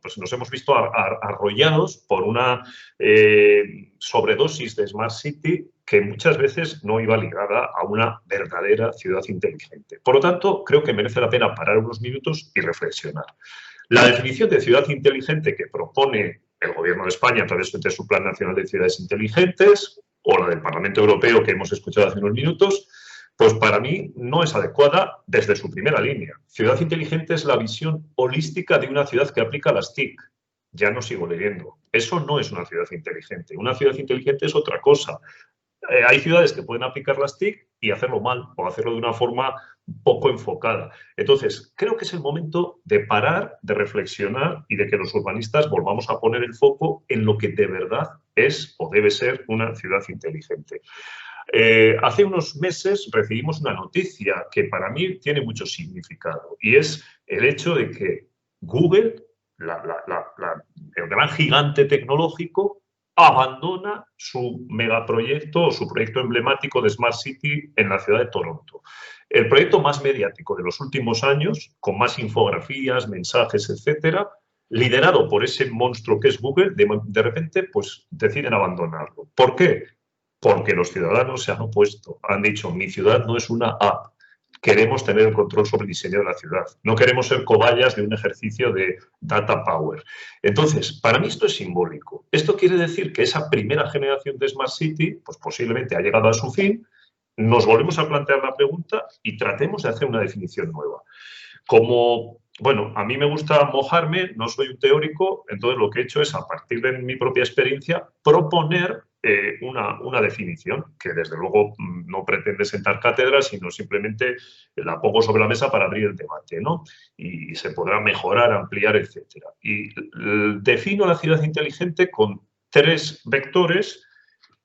pues nos hemos visto arrollados por una sobredosis de Smart City que muchas veces no iba ligada a una verdadera ciudad inteligente. Por lo tanto, creo que merece la pena parar unos minutos y reflexionar. La definición de ciudad inteligente que propone el Gobierno de España a través de su Plan Nacional de Ciudades Inteligentes o la del Parlamento Europeo que hemos escuchado hace unos minutos, pues para mí no es adecuada desde su primera línea. Ciudad inteligente es la visión holística de una ciudad que aplica las TIC. Ya no sigo leyendo. Eso no es una ciudad inteligente. Una ciudad inteligente es otra cosa. Hay ciudades que pueden aplicar las TIC y hacerlo mal o hacerlo de una forma poco enfocada. Entonces, creo que es el momento de parar, de reflexionar y de que los urbanistas volvamos a poner el foco en lo que de verdad es o debe ser una ciudad inteligente. Hace unos meses recibimos una noticia que para mí tiene mucho significado y es el hecho de que Google, el gran gigante tecnológico, abandona su megaproyecto o su proyecto emblemático de Smart City en la ciudad de Toronto. El proyecto más mediático de los últimos años, con más infografías, mensajes, etcétera, liderado por ese monstruo que es Google, de repente pues deciden abandonarlo. ¿Por qué? Porque los ciudadanos se han opuesto. Han dicho, mi ciudad no es una app. queremos tener el control sobre el diseño de la ciudad. No queremos ser cobayas de un ejercicio de data power. Entonces, para mí esto es simbólico. Esto quiere decir que esa primera generación de Smart City, pues posiblemente ha llegado a su fin. Nos volvemos a plantear la pregunta y tratemos de hacer una definición nueva. Bueno, a mí me gusta mojarme, no soy un teórico, entonces lo que he hecho es, a partir de mi propia experiencia, proponer una definición que desde luego no pretende sentar cátedra, sino simplemente la pongo sobre la mesa para abrir el debate, ¿no? Y se podrá mejorar, ampliar, etcétera. Y defino la ciudad inteligente con 3 vectores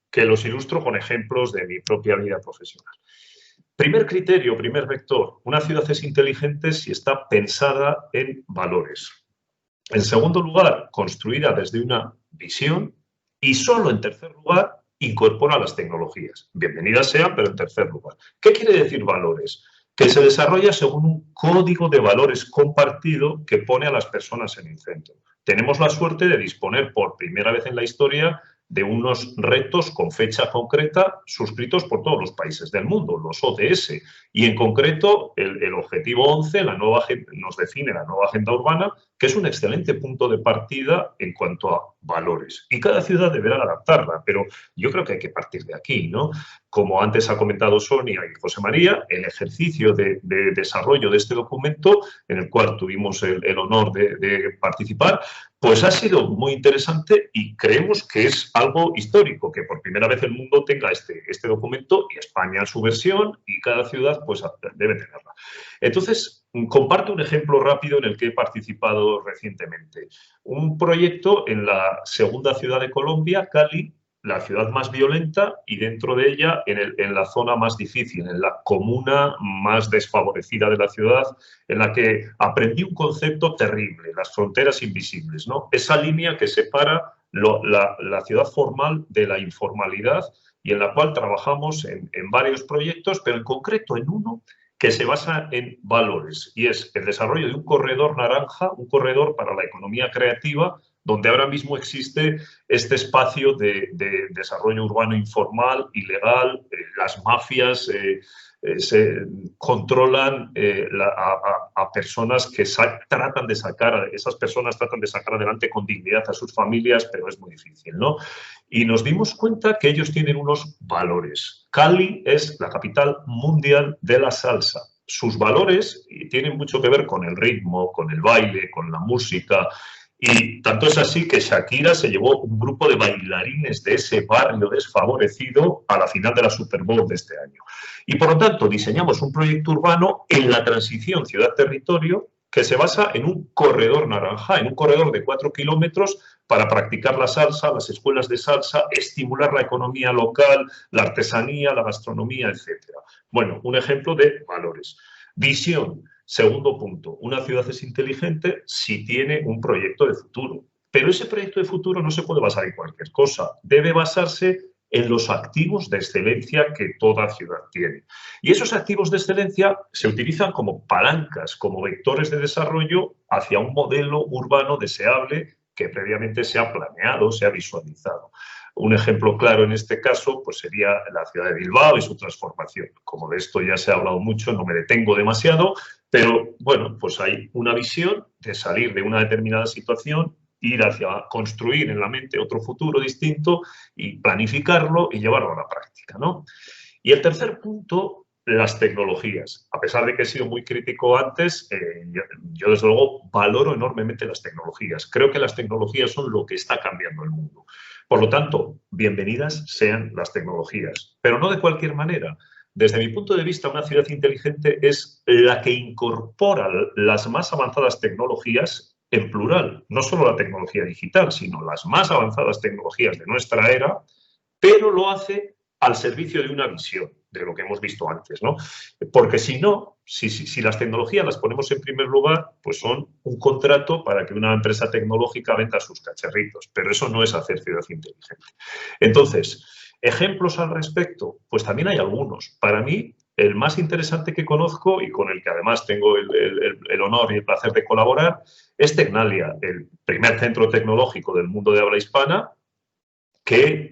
que los ilustro con ejemplos de mi propia vida profesional. Primer criterio, primer vector, una ciudad es inteligente si está pensada en valores. En segundo lugar, construida desde una visión. Y solo en tercer lugar, incorpora las tecnologías. Bienvenidas sean, pero en tercer lugar. ¿Qué quiere decir valores? Que se desarrolla según un código de valores compartido que pone a las personas en el centro. Tenemos la suerte de disponer por primera vez en la historia de unos retos con fecha concreta suscritos por todos los países del mundo, los ODS. Y en concreto, el objetivo 11 nos define la nueva agenda urbana, que es un excelente punto de partida en cuanto a valores. Y cada ciudad deberá adaptarla, pero yo creo que hay que partir de aquí, ¿no? Como antes ha comentado Sonia y José María, el ejercicio de desarrollo de este documento, en el cual tuvimos el honor de participar, pues ha sido muy interesante y creemos que es algo histórico, que por primera vez el mundo tenga este documento y España su versión y cada ciudad pues debe tenerla. Entonces, comparto un ejemplo rápido en el que he participado recientemente. Un proyecto en la segunda ciudad de Colombia, Cali, la ciudad más violenta y dentro de ella en la zona más difícil, en la comuna más desfavorecida de la ciudad, en la que aprendí un concepto terrible, las fronteras invisibles, ¿no? Esa línea que separa la ciudad formal de la informalidad y en la cual trabajamos en varios proyectos, pero en concreto en uno que se basa en valores y es el desarrollo de un corredor naranja, un corredor para la economía creativa, donde ahora mismo existe este espacio de desarrollo urbano informal, ilegal, las mafias se controlan a personas que tratan de sacar, esas personas tratan de sacar adelante con dignidad a sus familias, pero es muy difícil, ¿no? Y nos dimos cuenta que ellos tienen unos valores. Cali es la capital mundial de la salsa. Sus valores tienen mucho que ver con el ritmo, con el baile, con la música. Y tanto es así que Shakira se llevó un grupo de bailarines de ese barrio desfavorecido a la final de la Super Bowl de este año. Y por lo tanto diseñamos un proyecto urbano en la transición ciudad-territorio que se basa en un corredor naranja, en un corredor de 4 kilómetros para practicar la salsa, las escuelas de salsa, estimular la economía local, la artesanía, la gastronomía, etc. Bueno, un ejemplo de valores. Visión. Segundo punto, una ciudad es inteligente si tiene un proyecto de futuro. Pero ese proyecto de futuro no se puede basar en cualquier cosa. Debe basarse en los activos de excelencia que toda ciudad tiene. Y esos activos de excelencia se utilizan como palancas, como vectores de desarrollo hacia un modelo urbano deseable que previamente se ha planeado, se ha visualizado. Un ejemplo claro en este caso pues sería la ciudad de Bilbao y su transformación. Como de esto ya se ha hablado mucho, no me detengo demasiado, pero bueno, pues hay una visión de salir de una determinada situación, ir hacia construir en la mente otro futuro distinto y planificarlo y llevarlo a la práctica, ¿no? Y el tercer punto, las tecnologías. A pesar de que he sido muy crítico antes, yo desde luego valoro enormemente las tecnologías. Creo que las tecnologías son lo que está cambiando el mundo. Por lo tanto, bienvenidas sean las tecnologías, pero no de cualquier manera. Desde mi punto de vista, una ciudad inteligente es la que incorpora las más avanzadas tecnologías en plural, no solo la tecnología digital, sino las más avanzadas tecnologías de nuestra era, pero lo hace al servicio de una visión, de lo que hemos visto antes, ¿no? Porque si no, si las tecnologías las ponemos en primer lugar, pues son un contrato para que una empresa tecnológica venda sus cacharritos, pero eso no es hacer ciudad inteligente. Entonces, ¿ejemplos al respecto? Pues también hay algunos. Para mí, el más interesante que conozco y con el que además tengo el honor y el placer de colaborar es Tecnalia, el primer centro tecnológico del mundo de habla hispana que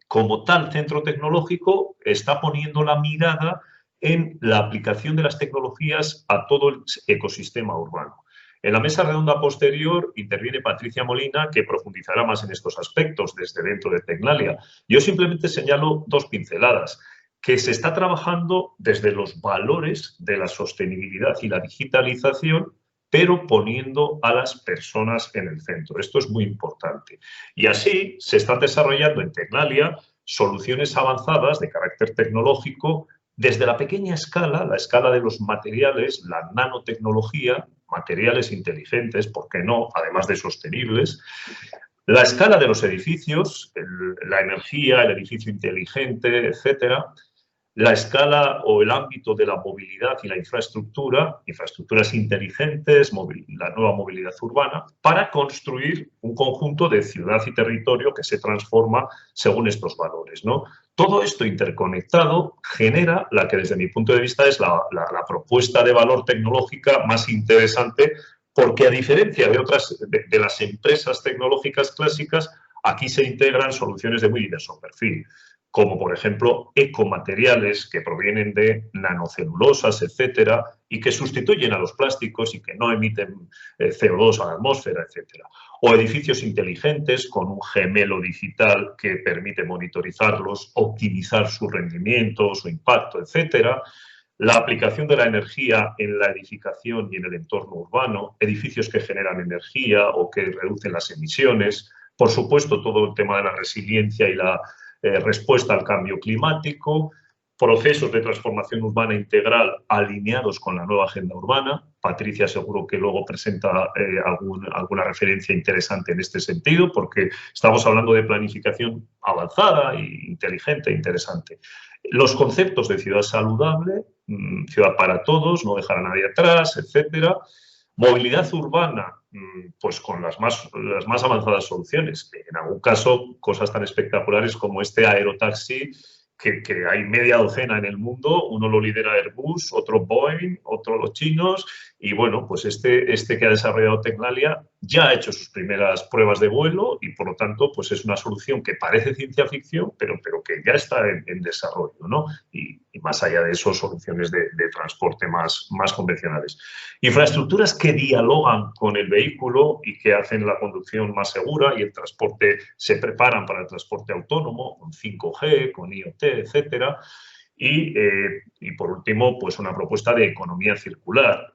como tal centro tecnológico está poniendo la mirada en la aplicación de las tecnologías a todo el ecosistema urbano. En la mesa redonda posterior interviene Patricia Molina, que profundizará más en estos aspectos desde dentro de Tecnalia. Yo simplemente señalo dos pinceladas, que se está trabajando desde los valores de la sostenibilidad y la digitalización, pero poniendo a las personas en el centro. Esto es muy importante. Y así se están desarrollando en Tecnalia soluciones avanzadas de carácter tecnológico desde la pequeña escala, la escala de los materiales, la nanotecnología, materiales inteligentes, ¿por qué no?, además de sostenibles, la escala de los edificios, la energía, el edificio inteligente, etcétera, la escala o el ámbito de la movilidad y la infraestructura, infraestructuras inteligentes, la nueva movilidad urbana, para construir un conjunto de ciudad y territorio que se transforma según estos valores, ¿no? Todo esto interconectado genera la que desde mi punto de vista es la propuesta de valor tecnológica más interesante, porque a diferencia de otras de las empresas tecnológicas clásicas, aquí se integran soluciones de muy diverso perfil, como por ejemplo ecomateriales que provienen de nanocelulosas, etcétera, y que sustituyen a los plásticos y que no emiten CO2 a la atmósfera, etcétera. O edificios inteligentes con un gemelo digital que permite monitorizarlos, optimizar su rendimiento, su impacto, etcétera. La aplicación de la energía en la edificación y en el entorno urbano, edificios que generan energía o que reducen las emisiones. Por supuesto, todo el tema de la resiliencia y la respuesta al cambio climático, procesos de transformación urbana integral alineados con la nueva agenda urbana. Patricia seguro que luego presenta alguna referencia interesante en este sentido, porque estamos hablando de planificación avanzada e inteligente, interesante. Los conceptos de ciudad saludable, ciudad para todos, no dejar a nadie atrás, etcétera. Movilidad urbana, pues con las más avanzadas soluciones. En algún caso, cosas tan espectaculares como este aerotaxi, que hay media docena en el mundo. Uno lo lidera Airbus, otro Boeing, otro los chinos. Y bueno, pues este que ha desarrollado Tecnalia ya ha hecho sus primeras pruebas de vuelo y por lo tanto pues es una solución que parece ciencia ficción, pero que ya está en desarrollo, ¿no? Y más allá de eso, soluciones de transporte más convencionales. Infraestructuras que dialogan con el vehículo y que hacen la conducción más segura y el transporte, se preparan para el transporte autónomo, con 5G, con IoT, etcétera. Y por último, pues una propuesta de economía circular.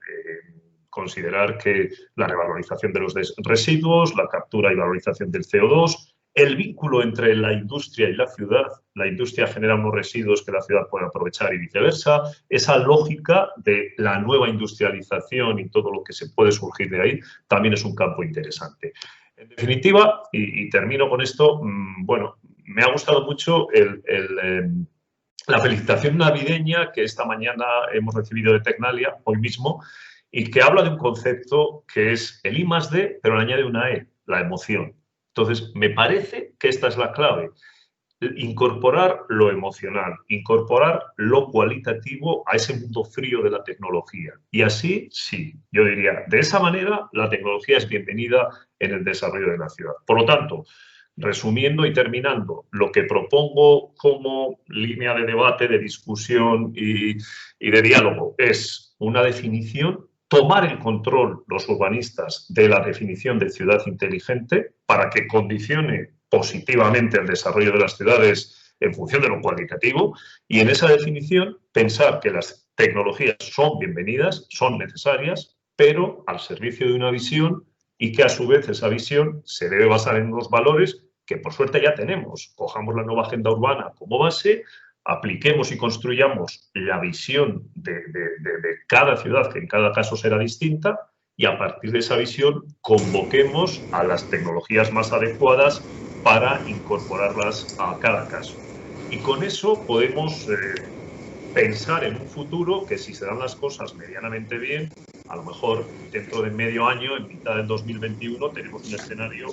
Considerar que la revalorización de los residuos, la captura y valorización del CO2, el vínculo entre la industria y la ciudad. La industria genera unos residuos que la ciudad puede aprovechar y viceversa. Esa lógica de la nueva industrialización y todo lo que se puede surgir de ahí también es un campo interesante. En definitiva, y termino con esto, bueno, me ha gustado mucho la felicitación navideña que esta mañana hemos recibido de Tecnalia, hoy mismo, y que habla de un concepto que es el I+D, pero le añade una E, la emoción. Entonces, me parece que esta es la clave. Incorporar lo emocional, incorporar lo cualitativo a ese mundo frío de la tecnología. Y así, sí, yo diría, de esa manera la tecnología es bienvenida en el desarrollo de la ciudad. Por lo tanto, resumiendo y terminando, lo que propongo como línea de debate, de discusión y de diálogo es una definición, tomar el control los urbanistas de la definición de ciudad inteligente para que condicione positivamente el desarrollo de las ciudades en función de lo cualitativo y en esa definición pensar que las tecnologías son bienvenidas, son necesarias, pero al servicio de una visión y que a su vez esa visión se debe basar en unos valores que por suerte ya tenemos. Cojamos la nueva agenda urbana como base, apliquemos y construyamos la visión de cada ciudad, que en cada caso será distinta, y a partir de esa visión convoquemos a las tecnologías más adecuadas para incorporarlas a cada caso. Y con eso podemos pensar en un futuro que si se dan las cosas medianamente bien, a lo mejor dentro de medio año, en mitad del 2021, tenemos un escenario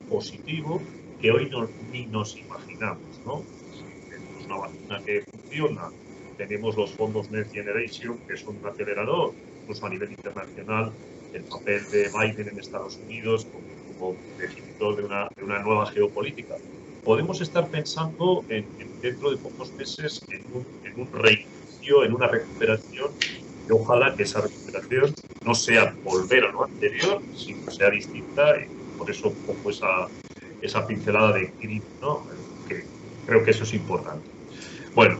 positivo que hoy ni nos imaginamos, ¿no? Tenemos una vacuna que funciona, tenemos los fondos Next Generation, que son un acelerador, incluso a nivel internacional, el papel de Biden en Estados Unidos como definitor de una nueva geopolítica. Podemos estar pensando dentro de pocos meses en un reinicio. inicio, en una recuperación, y ojalá que esa recuperación no sea volver a lo anterior, sino que sea distinta, y por eso un poco esa pincelada de grip, ¿no? Que creo que eso es importante. Bueno,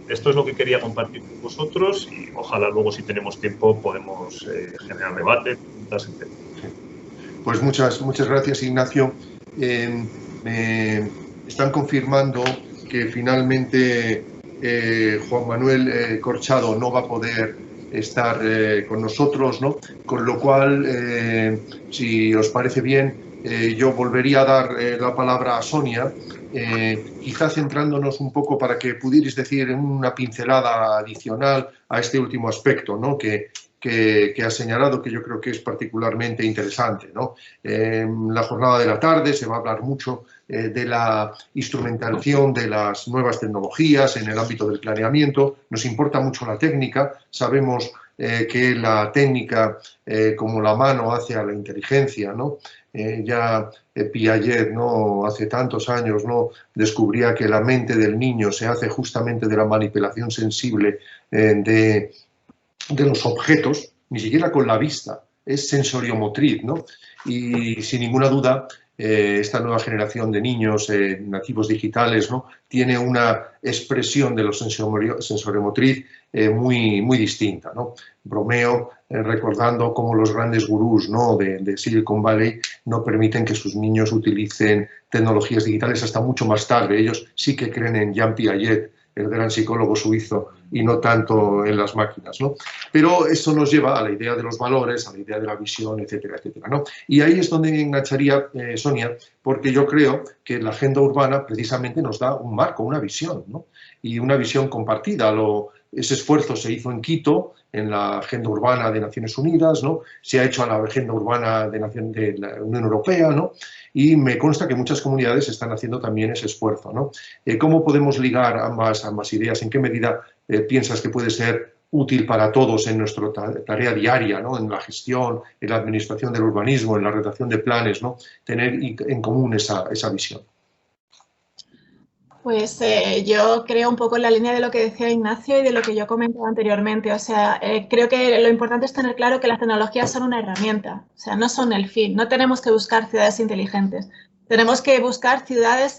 esto es lo que quería compartir con vosotros y ojalá luego, si tenemos tiempo, podemos generar debate, preguntas, etc. Pues muchas gracias, Ignacio. Me están confirmando que finalmente Juan Manuel Corchado no va a poder estar con nosotros, ¿no? Con lo cual, si os parece bien, yo volvería a dar la palabra a Sonia, quizá centrándonos un poco para que pudierais decir una pincelada adicional a este último aspecto, ¿no? que ha señalado, que yo creo que es particularmente interesante, ¿no? En la jornada de la tarde se va a hablar mucho de la instrumentación de las nuevas tecnologías en el ámbito del planeamiento. Nos importa mucho la técnica, sabemos que la técnica, como la mano hace a la inteligencia, ¿no? Ya Piaget, ¿no? Hace tantos años, ¿no? Descubría que la mente del niño se hace justamente de la manipulación sensible de los objetos, ni siquiera con la vista, es sensoriomotriz, ¿no? Y sin ninguna duda, esta nueva generación de niños nativos digitales, ¿no? Tiene una expresión de lo sensoriomotriz muy distinta, ¿no? Bromeo, recordando cómo los grandes gurús, ¿no? de Silicon Valley no permiten que sus niños utilicen tecnologías digitales hasta mucho más tarde. Ellos sí que creen en Jean Piaget, el gran psicólogo suizo, y no tanto en las máquinas, ¿no? Pero eso nos lleva a la idea de los valores, a la idea de la visión, etcétera, etcétera, ¿no? Y ahí es donde engancharía, Sonia, porque yo creo que la agenda urbana precisamente nos da un marco, una visión, ¿no? Y una visión compartida. Ese esfuerzo se hizo en Quito, en la Agenda Urbana de Naciones Unidas, ¿no? Se ha hecho a la Agenda Urbana de la Unión Europea, ¿no? Y me consta que muchas comunidades están haciendo también ese esfuerzo, ¿no? ¿Cómo podemos ligar ambas ideas? ¿En qué medida piensas que puede ser útil para todos en nuestra tarea diaria, ¿no? En la gestión, en la administración del urbanismo, en la redacción de planes, ¿no? Tener en común esa visión? Pues yo creo un poco en la línea de lo que decía Ignacio y de lo que yo comentaba anteriormente. O sea, creo que lo importante es tener claro que las tecnologías son una herramienta, o sea, no son el fin. No tenemos que buscar ciudades inteligentes. Tenemos que buscar ciudades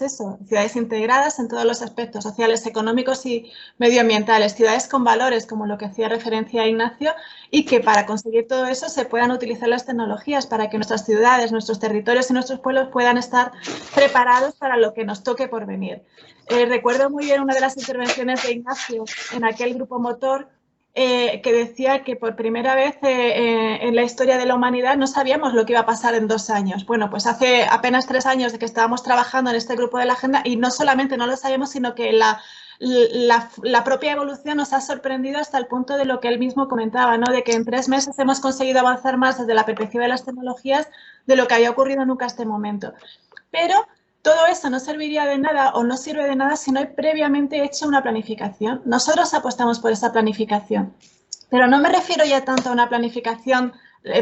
integradas en todos los aspectos sociales, económicos y medioambientales, ciudades con valores, como lo que hacía referencia a Ignacio, y que para conseguir todo eso se puedan utilizar las tecnologías para que nuestras ciudades, nuestros territorios y nuestros pueblos puedan estar preparados para lo que nos toque por venir. Recuerdo muy bien una de las intervenciones de Ignacio en aquel grupo motor que decía que por primera vez en la historia de la humanidad no sabíamos lo que iba a pasar en 2 años. Bueno, pues hace apenas 3 años de que estábamos trabajando en este grupo de la agenda y no solamente no lo sabíamos, sino que la propia evolución nos ha sorprendido hasta el punto de lo que él mismo comentaba, ¿no? De que en 3 meses hemos conseguido avanzar más desde la perspectiva de las tecnologías de lo que había ocurrido nunca hasta este momento. Pero todo eso no serviría de nada o no sirve de nada si no hay previamente hecho una planificación. Nosotros apostamos por esa planificación, pero no me refiero ya tanto a una planificación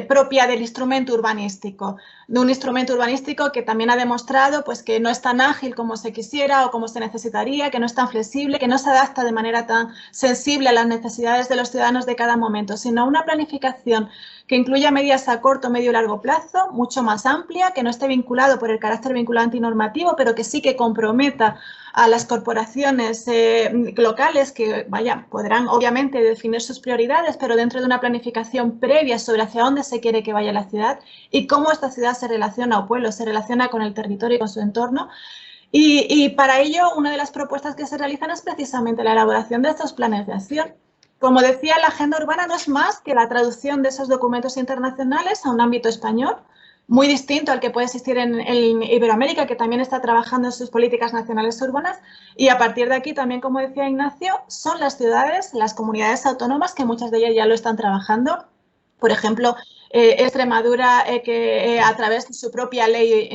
propia del instrumento urbanístico, de un instrumento urbanístico que también ha demostrado pues, que no es tan ágil como se quisiera o como se necesitaría, que no es tan flexible, que no se adapta de manera tan sensible a las necesidades de los ciudadanos de cada momento, sino una planificación que incluya medidas a corto, medio y largo plazo, mucho más amplia, que no esté vinculado por el carácter vinculante y normativo, pero que sí que comprometa a las corporaciones locales que, podrán obviamente definir sus prioridades, pero dentro de una planificación previa sobre hacia dónde se quiere que vaya la ciudad y cómo esta ciudad se relaciona o pueblo se relaciona con el territorio y con su entorno. Y para ello, una de las propuestas que se realizan es precisamente la elaboración de estos planes de acción. Como decía, la agenda urbana no es más que la traducción de esos documentos internacionales a un ámbito español, muy distinto al que puede existir en Iberoamérica, que también está trabajando en sus políticas nacionales urbanas. Y a partir de aquí, también como decía Ignacio, son las ciudades, las comunidades autónomas, que muchas de ellas ya lo están trabajando. Por ejemplo, Extremadura, que a través de su propia ley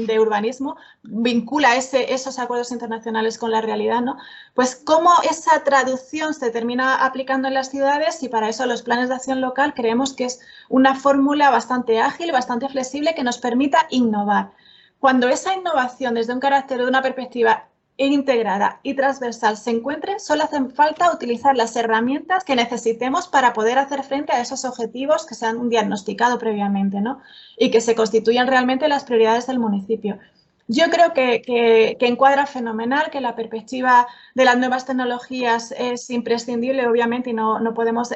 de urbanismo vincula esos acuerdos internacionales con la realidad, ¿no? Pues cómo esa traducción se termina aplicando en las ciudades, y para eso los planes de acción local creemos que es una fórmula bastante ágil, bastante flexible, que nos permita innovar. Cuando esa innovación desde un carácter, de una perspectiva integrada y transversal se encuentre, solo hace falta utilizar las herramientas que necesitemos para poder hacer frente a esos objetivos que se han diagnosticado previamente, ¿no? Y que se constituyan realmente las prioridades del municipio. Yo creo que encuadra fenomenal, que la perspectiva de las nuevas tecnologías es imprescindible, obviamente, y no podemos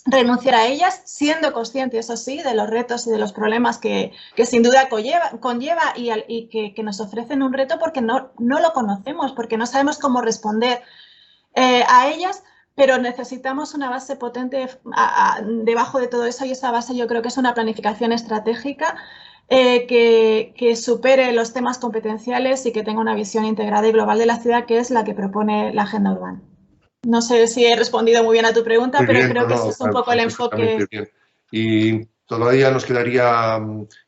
renunciar a ellas, siendo conscientes, eso sí, de los retos y de los problemas que sin duda conlleva y que nos ofrecen un reto porque no lo conocemos, porque no sabemos cómo responder a ellas, pero necesitamos una base potente debajo de todo eso, y esa base yo creo que es una planificación estratégica que supere los temas competenciales y que tenga una visión integrada y global de la ciudad, que es la que propone la agenda urbana. No sé si he respondido muy bien a tu pregunta, muy pero bien, creo que ese es un poco el enfoque. Bien. Y todavía nos quedaría,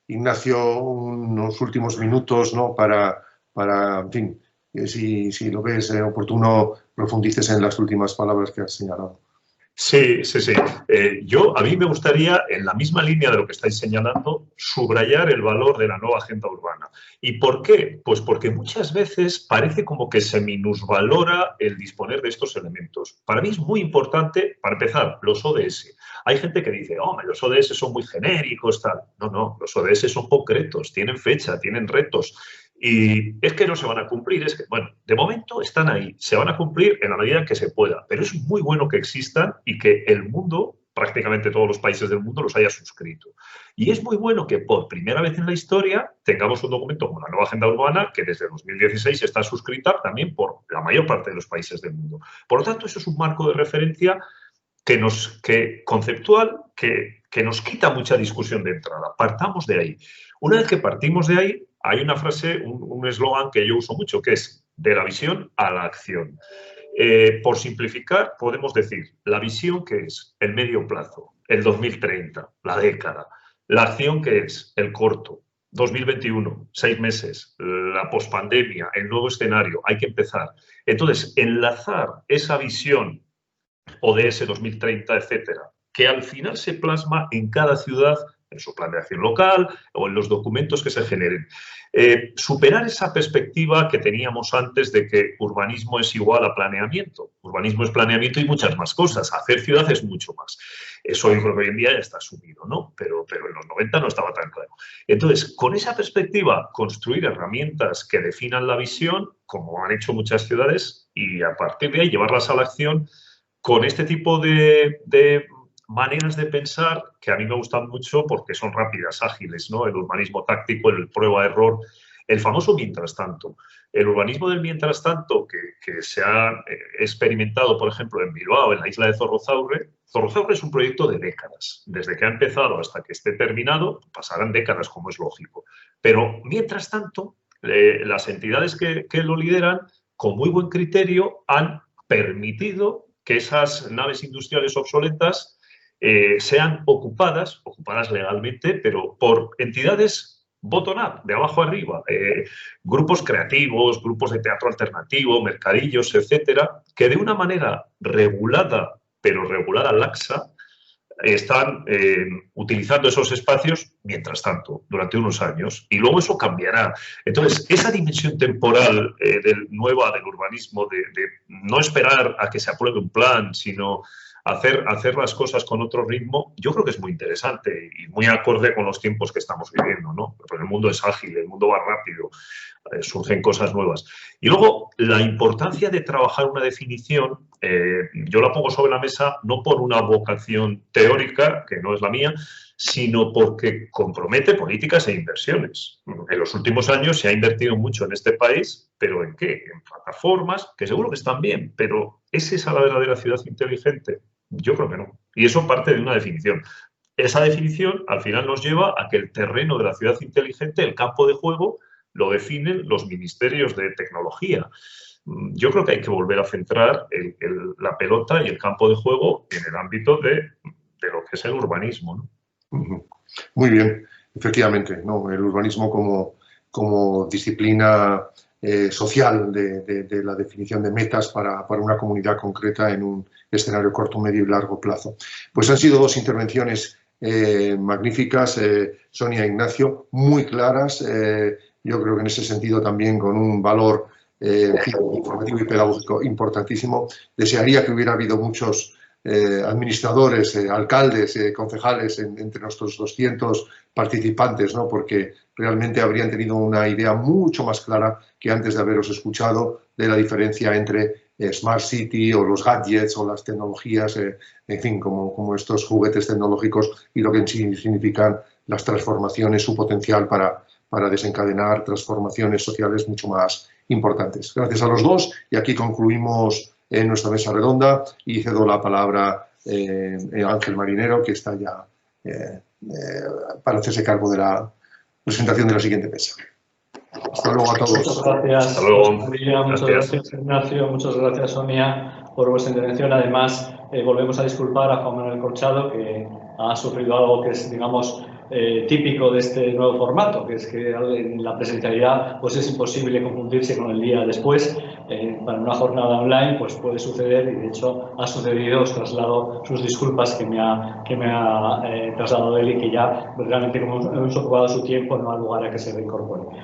Ignacio, unos últimos minutos, ¿no? para en fin, si lo ves oportuno, profundices en las últimas palabras que has señalado. Sí. A mí me gustaría, en la misma línea de lo que estáis señalando, subrayar el valor de la nueva agenda urbana. ¿Y por qué? Pues porque muchas veces parece como que se minusvalora el disponer de estos elementos. Para mí es muy importante, para empezar, los ODS. Hay gente que dice, los ODS son muy genéricos, tal. No, los ODS son concretos, tienen fecha, tienen retos. Y es que no se van a cumplir, bueno, de momento están ahí, se van a cumplir en la medida que se pueda, pero es muy bueno que existan y que el mundo, prácticamente todos los países del mundo, los haya suscrito. Y es muy bueno que por primera vez en la historia tengamos un documento como la nueva agenda urbana que desde 2016 está suscrita también por la mayor parte de los países del mundo. Por lo tanto, eso es un marco de referencia conceptual que nos quita mucha discusión de entrada. Partamos de ahí. Una vez que partimos de ahí, hay una frase, un eslogan que yo uso mucho, que es de la visión a la acción. Por simplificar, podemos decir la visión, que es el medio plazo, el 2030, la década. La acción, que es el corto, 2021, 6 meses, la pospandemia, el nuevo escenario, hay que empezar. Entonces, enlazar esa visión ODS 2030, etcétera, que al final se plasma en cada ciudad, en su plan de acción local o en los documentos que se generen. Superar esa perspectiva que teníamos antes de que urbanismo es igual a planeamiento. Urbanismo es planeamiento y muchas más cosas. Hacer ciudad es mucho más. Eso yo creo que hoy en día ya está asumido, ¿no? Pero en los 90 no estaba tan claro. Entonces, con esa perspectiva, construir herramientas que definan la visión, como han hecho muchas ciudades, y a partir de ahí llevarlas a la acción con este tipo de maneras de pensar que a mí me gustan mucho porque son rápidas, ágiles, ¿no? El urbanismo táctico, el prueba-error, el famoso mientras tanto. El urbanismo del mientras tanto que se ha experimentado, por ejemplo, en Bilbao, en la isla de Zorrozaurre. Zorrozaurre es un proyecto de décadas. Desde que ha empezado hasta que esté terminado, pasarán décadas, como es lógico. Pero, mientras tanto, las entidades que lo lideran, con muy buen criterio, han permitido que esas naves industriales obsoletas sean ocupadas legalmente, pero por entidades bottom-up, de abajo arriba, grupos creativos, grupos de teatro alternativo, mercadillos, etcétera, que de una manera regulada, pero regulada laxa, están utilizando esos espacios mientras tanto, durante unos años, y luego eso cambiará. Entonces, esa dimensión temporal nueva del urbanismo, de no esperar a que se apruebe un plan, sino hacer las cosas con otro ritmo, yo creo que es muy interesante y muy acorde con los tiempos que estamos viviendo, ¿no? Porque el mundo es ágil, el mundo va rápido, surgen cosas nuevas. Y luego, la importancia de trabajar una definición, yo la pongo sobre la mesa no por una vocación teórica, que no es la mía, sino porque compromete políticas e inversiones. En los últimos años se ha invertido mucho en este país, ¿pero en qué? En plataformas, que seguro que están bien, pero ¿es esa la verdadera ciudad inteligente? Yo creo que no. Y eso parte de una definición. Esa definición al final nos lleva a que el terreno de la ciudad inteligente, el campo de juego, lo definen los ministerios de tecnología. Yo creo que hay que volver a centrar la pelota y el campo de juego en el ámbito de lo que es el urbanismo, ¿no? Muy bien, efectivamente, ¿no? El urbanismo como disciplina social de la definición de metas para una comunidad concreta en un escenario corto, medio y largo plazo. Pues han sido dos intervenciones magníficas, Sonia e Ignacio, muy claras, yo creo que en ese sentido también con un valor en fin, informativo y pedagógico importantísimo. Desearía que hubiera habido muchos administradores, alcaldes, concejales entre nuestros 200 participantes, ¿no? Porque realmente habrían tenido una idea mucho más clara que antes de haberos escuchado de la diferencia entre Smart City o los gadgets o las tecnologías, en fin, como estos juguetes tecnológicos y lo que significan las transformaciones, su potencial para desencadenar transformaciones sociales mucho más importantes. Gracias a los dos y aquí concluimos nuestra mesa redonda y cedo la palabra a Ángel Marinero, que está ya para hacerse cargo de la presentación de la siguiente mesa. Hasta luego a todos. Muchas gracias. Hasta luego. María, muchas gracias, Ignacio. Muchas gracias, Sonia, por vuestra intervención. Además, volvemos a disculpar a Juan Manuel Corchado, que ha sufrido algo que es, digamos, típico de este nuevo formato, que es que en la presencialidad pues es imposible confundirse con el día después. Para una jornada online pues puede suceder y de hecho ha sucedido. Os traslado sus disculpas que me ha trasladado él y que ya realmente como hemos ocupado su tiempo no ha lugar a que se reincorpore.